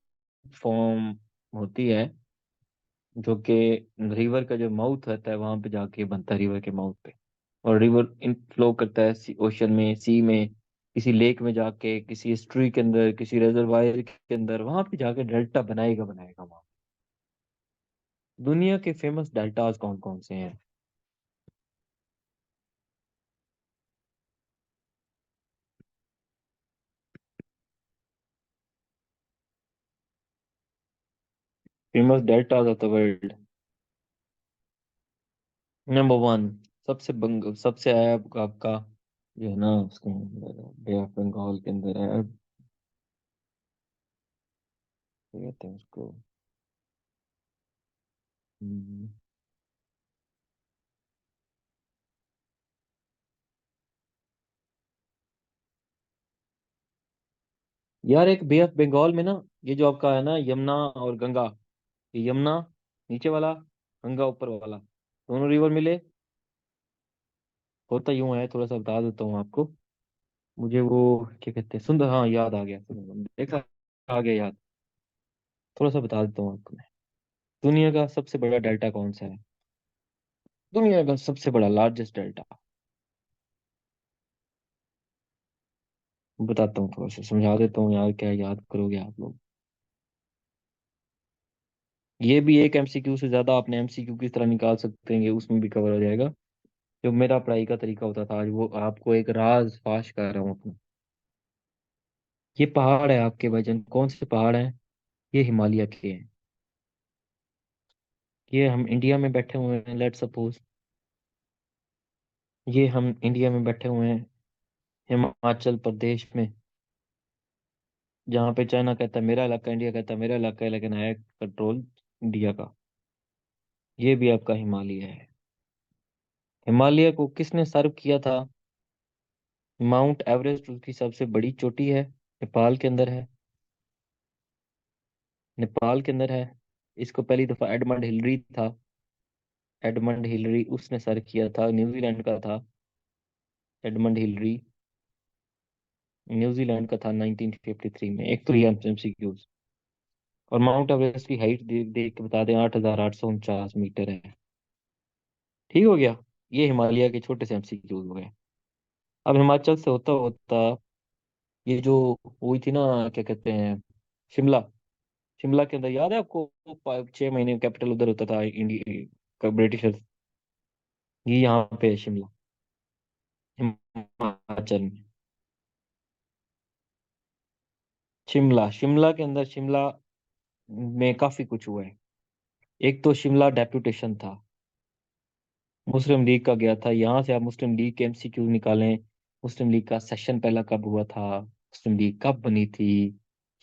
फॉर्म होती है, जो कि रिवर का जो माउथ होता है वहां पे जाके बनता है, रिवर के माउथ पे। और रिवर इन फ्लो करता है ओशन में, सी में, किसी लेक में जाके, किसी स्ट्री के अंदर, किसी रिजर्वायर के अंदर, वहां पे जाके डेल्टा बनाएगा, बनाएगा वहां। दुनिया के फेमस डेल्टास कौन कौन से हैं? Famous deltas of the world. Number 1, सबसे है आपका जो है ना, उसके अंदर बे ऑफ बंगाल के अंदर है, क्या कहते हैं उसको, हम्म, यार एक बे ऑफ बंगाल में ना, ये जो आपका है ना यमुना और गंगा, ये यमुना नीचे वाला, गंगा ऊपर वाला, दोनों रिवर मिले। होता यूं है, थोड़ा सा बता देता हूँ आपको। मुझे वो क्या कहते हैं, सुंदर, हाँ याद आ गया, सुंदर देखा, आ गया याद। थोड़ा सा बता देता हूँ आपको मैं। दुनिया का सबसे बड़ा डेल्टा कौन सा है? दुनिया का सबसे बड़ा लार्जेस्ट डेल्टा। बताता हूँ, थोड़ा सा समझा देता हूँ यार, क्या याद करोगे आप लोग। ये भी एक एमसीक्यू से ज्यादा आपने एमसीक्यू किस तरह निकाल सकते हैं, उसमें भी कवर हो जाएगा। जो मेरा पढ़ाई का तरीका होता था, आज वो आपको एक राज फाश कर रहा हूँ अपना। ये पहाड़ है आपके भाईजान, कौन से पहाड़ हैं? ये हिमालय के हैं। ये हम इंडिया में बैठे हुए हैं, लेट सपोज। ये हम इंडिया में बैठे हुए हैं, हिमाचल प्रदेश में, जहाँ पे चाइना कहता है मेरा इलाका, इंडिया कहता है मेरा इलाका है, लेकिन है कंट्रोल इंडिया का। ये भी आपका हिमालय है। हिमालय को किसने सर्व किया था? माउंट एवरेस्ट उसकी सबसे बड़ी चोटी है, नेपाल के अंदर है। नेपाल के अंदर है। इसको पहली दफा एडमंड हिलरी था, एडमंड हिलरी उसने सर किया था, न्यूजीलैंड का था। एडमंड हिलरी न्यूजीलैंड का था 1953 में। एक तो ये एमसीक्यूज। और माउंट एवरेस्ट की हाइट देख देख के बता दें, 8,849 मीटर है। ठीक हो गया। ये हिमालय के छोटे से एमसीक्यूज हो गए। अब हिमाचल से होता होता, ये जो हुई थी ना, क्या कहते हैं, शिमला। शिमला के अंदर याद है आपको, 6 महीने कैपिटल उधर होता था इंडिया का, ब्रिटिशर्स। ये यहाँ पे है शिमला, हिमाचल में। शिमला, शिमला के अंदर, शिमला में काफी कुछ हुआ है। एक तो शिमला डेपुटेशन था, मुस्लिम लीग का गया था। यहाँ से आप मुस्लिम लीग के एमसीक्यू निकालें। मुस्लिम लीग का सेशन पहला कब हुआ था, मुस्लिम लीग कब बनी थी,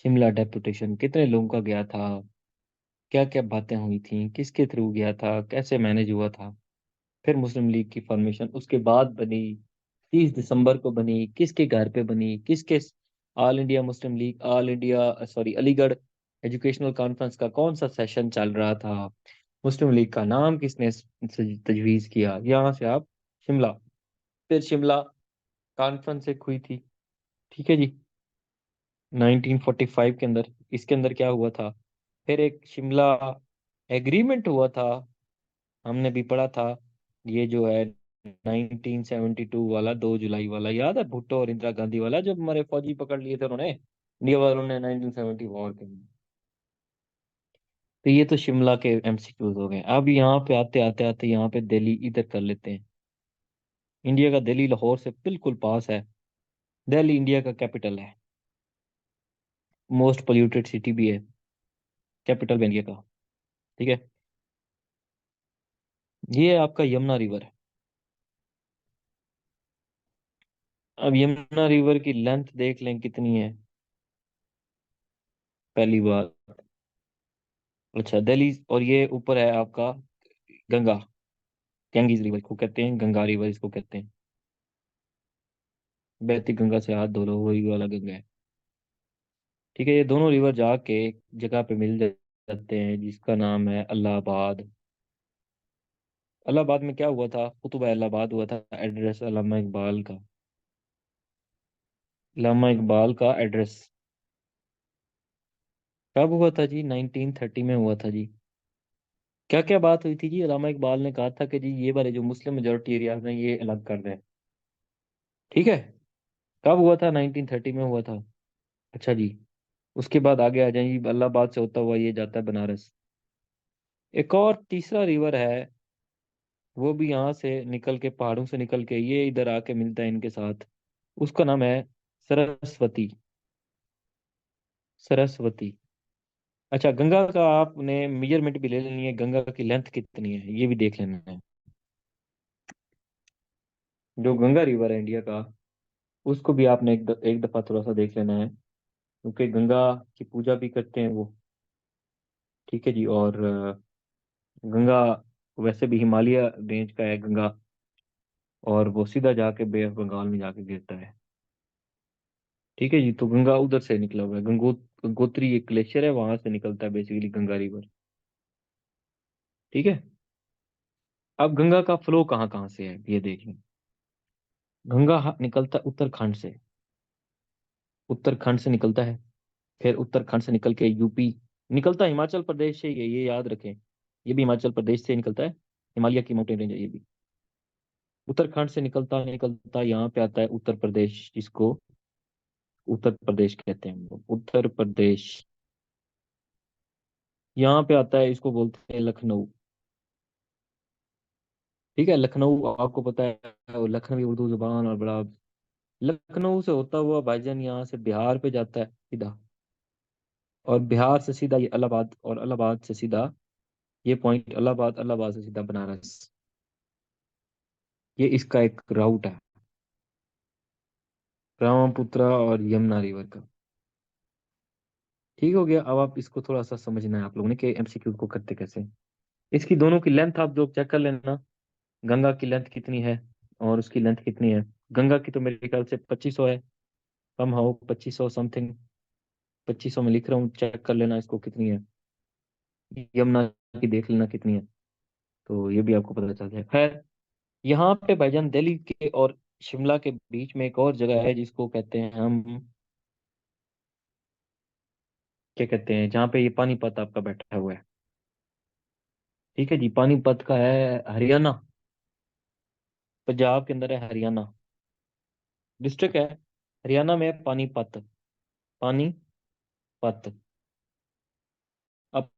शिमला डेपुटेशन कितने लोगों का गया था, क्या क्या बातें हुई थी, किसके थ्रू गया था, कैसे मैनेज हुआ था। फिर मुस्लिम लीग की फॉर्मेशन उसके बाद बनी, 30 दिसंबर को बनी, किसके घर पे बनी, किसके, all India Muslim league, all India sorry Aligarh educational conference का कौन सा सेशन चल रहा था, मुस्लिम लीग का नाम किसने तजवीज किया। यहाँ से आप शिमला, फिर शिमला कॉन्फ्रेंस एक हुई थी, ठीक है जी, 1945 के अंदर। इसके अंदर क्या हुआ था? फिर एक शिमला एग्रीमेंट हुआ था, हमने भी पढ़ा था। ये जो है 1972 वाला, 2 जुलाई वाला, याद है भुट्टो और इंदिरा गांधी वाला, जब हमारे फौजी पकड़ लिए थे उन्होंने, इंडिया वालों ने 1970 वॉर के अंदर। तो ये तो शिमला के एमसीक्यूज हो गए। अब यहाँ पे आते आते आते यहाँ पे दिल्ली इधर कर लेते हैं। इंडिया का दिल्ली लाहौर से बिल्कुल पास है। दिल्ली इंडिया का कैपिटल है, मोस्ट पोल्यूटेड सिटी भी है, कैपिटल भी इंडिया का। ठीक है। ये आपका यमुना रिवर है। अब यमुना रिवर की लेंथ देख लें कितनी है, पहली बात। अच्छा, दिल्ली, और ये ऊपर है आपका गंगा, गैंगीज रिवर को कहते हैं, गंगा रिवर इसको कहते हैं। बहती गंगा से हाथ धो लो, वही वाला गंगा है। ठीक है, ये दोनों रिवर जाके एक जगह पे मिल जाते हैं, जिसका नाम है इलाहाबाद। इलाहाबाद में क्या हुआ था? कुतुब इलाहाबाद हुआ था, एड्रेस अल्लामा इकबाल का। अल्लामा इकबाल का एड्रेस कब हुआ था जी? 1930 में हुआ था जी। क्या क्या बात हुई थी जी? अल्लामा इकबाल ने कहा था कि जी ये वाले जो मुस्लिम मेजोरिटी एरियाज हैं ये अलग कर दें। ठीक है। कब हुआ था? 1930 में हुआ था। अच्छा जी। उसके बाद आगे आ जाएंगे, इलाहाबाद से होता हुआ ये जाता है बनारस। एक और तीसरा रिवर है, वो भी यहाँ से निकल के, पहाड़ों से निकल के ये इधर आके मिलता है इनके साथ। उसका नाम है सरस्वती। सरस्वती। अच्छा, गंगा का आपने मेजरमेंट भी ले लेनी है, गंगा की लेंथ कितनी है ये भी देख लेना है। जो गंगा रिवर है इंडिया का, उसको भी आपने एक दफा थोड़ा सा देख लेना है, क्योंकि गंगा की पूजा भी करते हैं वो। ठीक है जी। और गंगा वैसे भी हिमालय रेंज का है गंगा, और वो सीधा जाके बे ऑफ बंगाल में जाके गिरता है। ठीक है जी, तो गंगा उधर से निकला हुआ है। गंगोत्री एक ग्लेशियर है, वहां से निकलता है बेसिकली गंगा रिवर। ठीक है। अब गंगा का फ्लो कहाँ कहाँ से है ये देखिए। गंगा निकलता है उत्तराखंड से। उत्तराखंड से निकलता है, फिर उत्तराखंड से निकल के यूपी, निकलता है हिमाचल प्रदेश से, ये याद रखें। ये भी हिमाचल प्रदेश से निकलता है, हिमालय की माउंटेन रेंज है ये भी। उत्तराखंड से निकलता निकलता यहाँ पे आता है उत्तर प्रदेश, जिसको उत्तर प्रदेश कहते हैं हम लोग, उत्तर प्रदेश। यहाँ पे आता है, इसको बोलते हैं लखनऊ। ठीक है, लखनऊ आपको पता है, वो लखनवी उर्दू जुबान और बड़ा। लखनऊ से होता हुआ भाईजान यहाँ से बिहार पे जाता है सीधा, और बिहार से सीधा ये इलाहाबाद, और इलाहाबाद से सीधा ये पॉइंट इलाहाबाद, इलाहाबाद से सीधा बनारस। ये इसका एक राउट है, ब्रह्मपुत्र और यमुना रिवर का। ठीक हो गया। अब आप इसको थोड़ा सा समझना है आप लोगों ने कि एमसीक्यू को करते कैसे। इसकी दोनों की लेंथ आप जो चेक कर लेना, गंगा की लेंथ कितनी है और उसकी लेंथ कितनी है। गंगा की तो मेरे ख्याल से 2500 है, कम हो 2500 समथिंग, 2500 में लिख रहा हूँ, चेक कर लेना इसको कितनी है। यमुना की देख लेना कितनी है, तो ये भी आपको पता चल जाए। खैर, यहाँ पे भाईजान दिल्ली के और शिमला के बीच में एक और जगह है जिसको कहते हैं हम, क्या कहते हैं, जहाँ पे ये पानीपत आपका बैठा हुआ है। ठीक है जी, पानीपत का है हरियाणा, पंजाब के अंदर है हरियाणा, डिस्ट्रिक्ट है हरियाणा में, है पानीपत। पानीपत। अब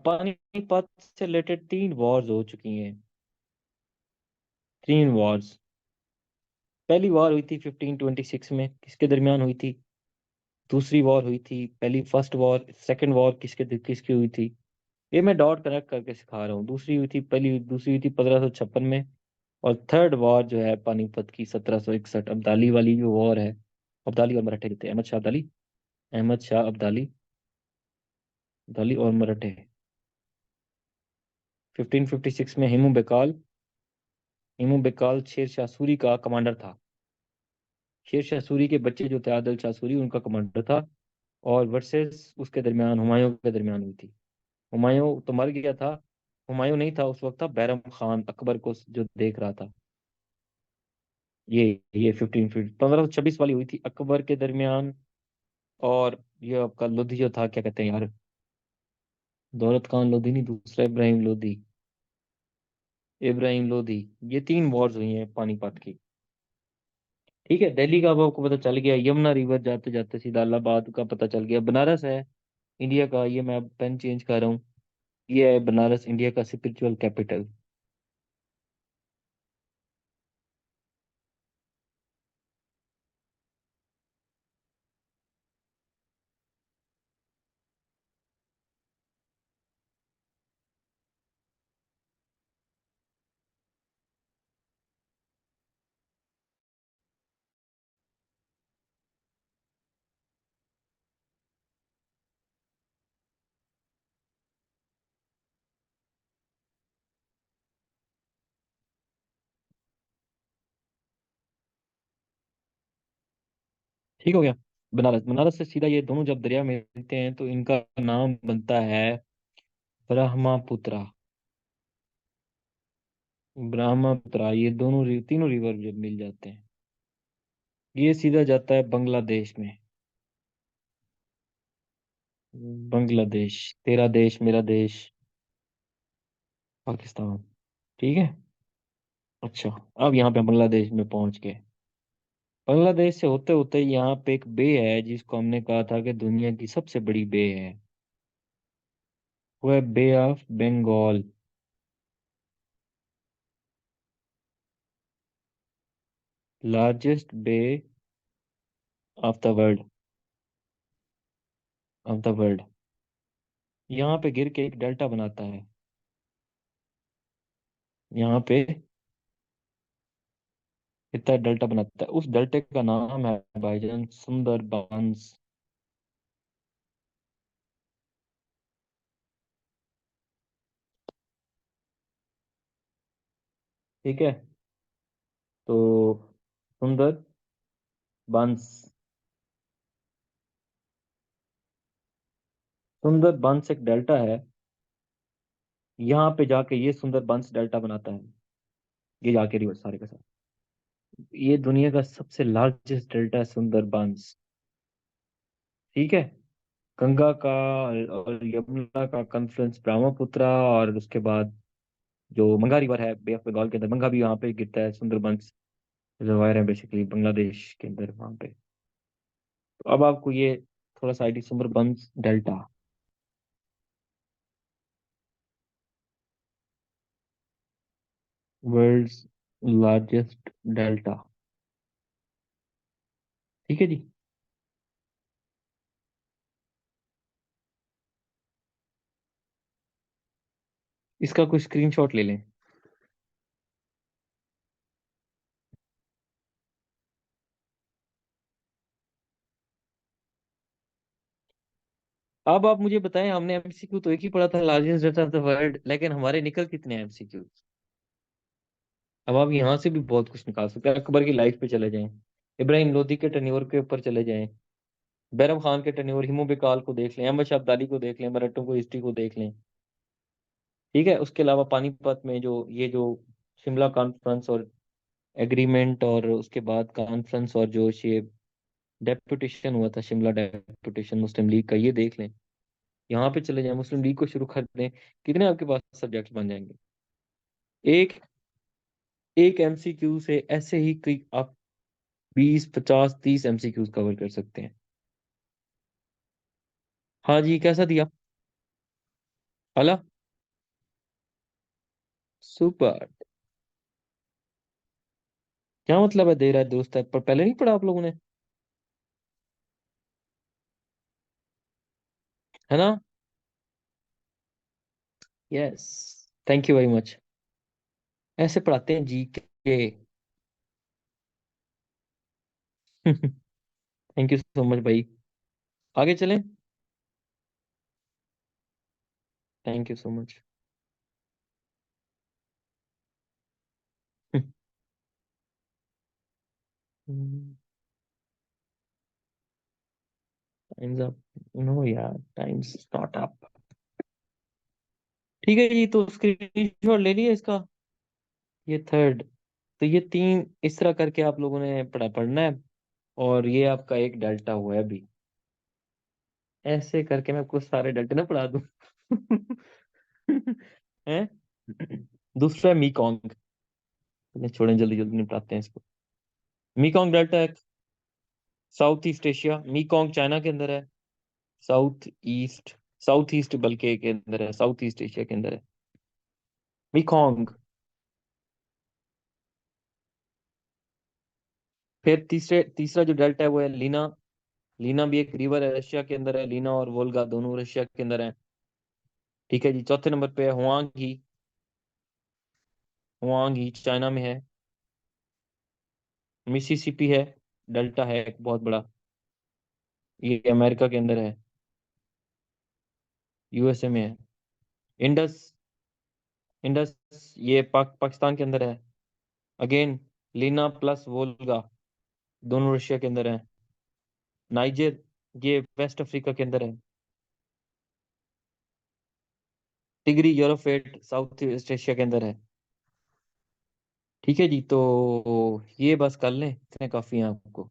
पानीपत से रिलेटेड 3 वॉर्स हो चुकी हैं, 3 वॉर्स। पहली वॉर हुई थी 1526 में, किसके दरमियान हुई थी। दूसरी वॉर हुई थी, पहली फर्स्ट वॉर, सेकंड वॉर किसके किसकी हुई थी। ये मैं डॉट कनेक्ट करके सिखा रहा हूँ। दूसरी हुई थी, पहली दूसरी हुई थी 1556 में, और थर्ड वॉर जो है पानीपत की 1761, अब्दाली वाली जो वॉर है। अब्दाली और मराठे थे, अहमद शाह अब्दाली, अहमद शाह अब्दाली, अब्दाली और मराठे। 1556 में हिमू बेकाल शेर शाह सूरी का कमांडर था। शेर शाह सूरी के बच्चे जो थे आदिल शाह सूरी, उनका कमांडर था। और वर्सेस उसके दरमियान हुमायूं के दरमियान हुई थी। हुमायूं तो मर गया था, हुमायूं नहीं था उस वक्त, था बैरम खान, अकबर को जो देख रहा था। ये ये 1526 वाली हुई थी अकबर के दरमियान। और ये आपका लोधी जो था, क्या कहते हैं यार, दौलत खान लोधी नहीं, दूसरा इब्राहिम लोधी, इब्राहिम लोधी। ये 3 वॉर्स हुई हैं पानीपत की। ठीक है, दिल्ली का अब आपको पता चल गया, यमुना रिवर जाते जाते सीधा इलाहाबाद का पता चल गया, बनारस है इंडिया का। ये मैं अब पेन चेंज कर रहा हूँ, ये है बनारस, इंडिया का स्पिरिचुअल कैपिटल। ठीक हो गया। बनारस, बनारस से सीधा ये दोनों जब दरिया मिलते हैं तो इनका नाम बनता है ब्रह्मपुत्रा। ब्रह्मपुत्रा, ये दोनों तीनों रिवर जब मिल जाते हैं, ये सीधा जाता है बांग्लादेश में। बांग्लादेश, तेरा देश मेरा देश, पाकिस्तान। ठीक है। अच्छा, अब यहाँ पे हम बांग्लादेश में पहुंच गए। बांग्लादेश से होते होते यहाँ पे एक बे है जिसको हमने कहा था कि दुनिया की सबसे बड़ी बे है, वो है bay of Bengal. Largest bay of the world, of the world. यहाँ पे गिर के एक डेल्टा बनाता है, यहाँ पे इतना डेल्टा बनाता है, उस डेल्टे का नाम है भाईजान सुंदरबंस। ठीक है। तो सुंदर बंस, सुंदर बंस एक डेल्टा है। यहाँ पे जाके ये सुंदर बंस डेल्टा बनाता है, ये जाके रिवर्स सारे के साथ। ये दुनिया का सबसे लार्जेस्ट डेल्टा है सुंदर बंस। ठीक है। गंगा का और यमुना का कन्फ्लुएंस ब्रह्मपुत्र, और उसके बाद जो मंगा रिवर है बे ऑफ बंगाल के अंदर, मंगा भी वहां पे गिरता है। सुंदरबंस रिजर्वायर है बेसिकली बांग्लादेश के अंदर वहां पे। तो अब आपको ये थोड़ा सा idea Sundarbans delta. World's largest delta. ठीक है जी। इसका कुछ स्क्रीनशॉट ले लें। अब आप मुझे बताएं, हमने एमसीक्यू तो एक ही पढ़ा था, largest delta of the world, लेकिन हमारे निकल कितने एमसीक्यू। अब आप यहाँ से भी बहुत कुछ निकाल सकते हैं। अकबर की लाइफ पे चले जाएं, इब्राहिम लोदी के टर्नओवर के ऊपर चले जाएं, बैरम खान के टर्नओवर, हिमू बेकाल को देख लें, अहमद शाह अब्दाली को देख लें, मराठों को हिस्ट्री को देख लें। ठीक है। उसके अलावा पानीपत में जो ये जो शिमला कॉन्फ्रेंस और एग्रीमेंट, और उसके बाद कॉन्फ्रेंस, और जो ये डेपुटेशन हुआ था, शिमला डेपुटेशन मुस्लिम लीग का, ये देख लें। यहाँ पे चले जाएं, मुस्लिम लीग को शुरू कर दें। कितने आपके पास सब्जेक्ट बन जाएंगे। एक एक एमसीक्यू से ऐसे ही कई आप 20 50 30 एमसीक्यूज कवर कर सकते हैं। हाँ जी, कैसा दिया। अला। सुपर। क्या मतलब है दे रहा है दोस्त है, पर पहले नहीं पढ़ा आप लोगों ने, है ना। Yes. Thank you very much. ऐसे पढ़ाते हैं जी के। थैंक यू सो मच भाई। आगे चलें। Thank you so much. Time's up. No यार, टाइम्स नॉट अप। ठीक है जी, तो स्क्रीनशॉट ले लिया इसका। ये थर्ड। तो ये तीन इस तरह करके आप लोगों ने पढ़ना है। और ये आपका एक डेल्टा हुआ है अभी। ऐसे करके मैं कुछ सारे डेल्टा ना पढ़ा दूं। हैं। दूसरा है मीकोंग। छोड़ें, जल्दी जल्दी निपटाते हैं इसको। मीकोंग डेल्टा है साउथ ईस्ट एशिया, मीकोंग चाइना के अंदर है। साउथ ईस्ट, साउथ ईस्ट बल्कि के अंदर है, साउथ ईस्ट एशिया के अंदर है मीकोंग। फिर तीसरा जो डेल्टा है वो है लीना। लीना भी एक रिवर है, रशिया के अंदर है। लीना और वोल्गा दोनों रशिया के अंदर है। ठीक है जी। चौथे नंबर पे है हुआंग ही। हुआंग ही चाइना में है। मिसिसिपी है, डेल्टा है एक बहुत बड़ा, ये अमेरिका के अंदर है, यूएसए में है। इंडस, इंडस ये पाकिस्तान के अंदर है। अगेन लीना प्लस वोल्गा दोनों रशिया के अंदर है। नाइजर ये वेस्ट अफ्रीका के अंदर है। टिगरी यूरोपेट साउथ ईस्ट एशिया के अंदर है। ठीक है जी। तो ये बस कर लें, इतने काफी हैं आपको।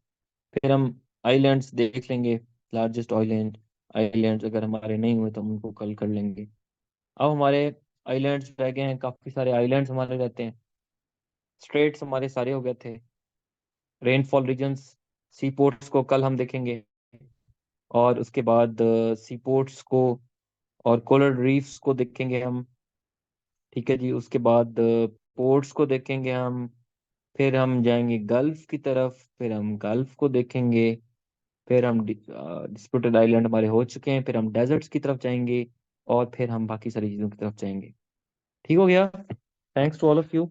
फिर हम आइलैंड्स देख लेंगे, लार्जेस्ट आइलैंड। आइलैंड्स अगर हमारे नहीं हुए तो हम उनको कल कर लेंगे। अब हमारे आइलैंड्स रह गए हैं, काफी सारे आइलैंड्स हमारे रहते हैं। स्ट्रेट्स हमारे सारे हो गए थे। रेनफॉल रीजन्स, सी पोर्ट्स को कल हम देखेंगे। और उसके बाद सी पोर्ट्स को और कोरल रीफ्स को देखेंगे हम। ठीक है जी। उसके बाद पोर्ट्स को देखेंगे हम। फिर हम जाएंगे गल्फ की तरफ, फिर हम गल्फ को देखेंगे। फिर हम डिस्प्यूटेड आइलैंड हमारे हो चुके हैं, फिर हम डेजर्ट्स की तरफ जाएंगे। और फिर हम बाकी सारी चीज़ों की तरफ जाएंगे। ठीक हो गया। Thanks to all of you.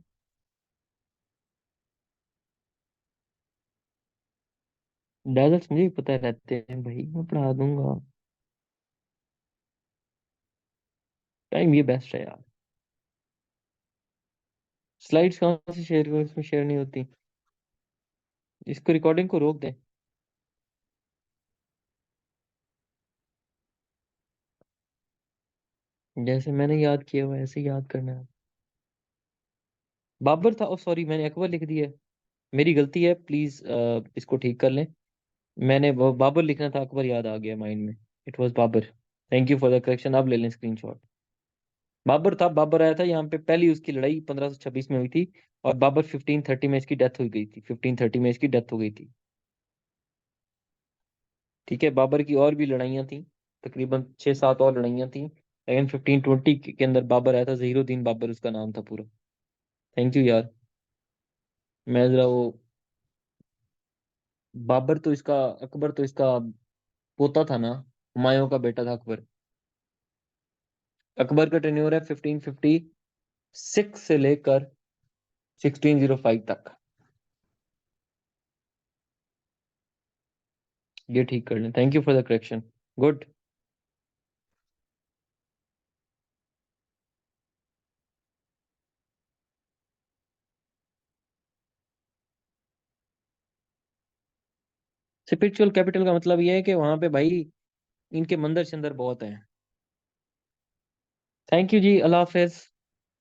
Deserts मुझे भी पता रहते हैं भाई, मैं पढ़ा दूंगा। टाइम ये बेस्ट है यार। स्लाइड्स कहाँ से शेयर करूँ, इसमें शेयर नहीं होती। इसको रिकॉर्डिंग को रोक दें। जैसे मैंने याद किया हुआ ऐसे ही याद करना है। बाबर था, ओ सॉरी मैंने अकबर लिख दिया है। मेरी गलती है, प्लीज इसको ठीक कर लें। मैंने वो बाबर लिखना था, अकबर याद आ गया माइंड में। It was Babar. Thank you for the correction. अब ले लें स्क्रीनशॉट। बाबर था, बाबर आया था यहाँ पे। पहली उसकी लड़ाई 1526 में हुई थी। और बाबर 1530 में इसकी डेथ हो गई थी। 1530 में इसकी डेथ हो गई थी। ठीक है, बाबर की और भी लड़ाइयाँ थी। तकरीबन 6-7 और लड़ाइयाँ थी, लेकिन 1520 के अंदर बाबर आया था। जहीरुद्दीन बाबर उसका नाम था पूरा। थैंक यू यार। मैं जरा वो, बाबर तो इसका, अकबर तो इसका पोता था ना। हुमायूं का बेटा था अकबर। अकबर का टेन्योर है 1556 से लेकर 1605 तक। ये ठीक कर लें। Thank you for the correction. Good. Spiritual capital का मतलब ये है कि वहां पे भाई इनके मंदिर शंदर बहुत हैं। थैंक यू जी, अल्लाह हाफिज।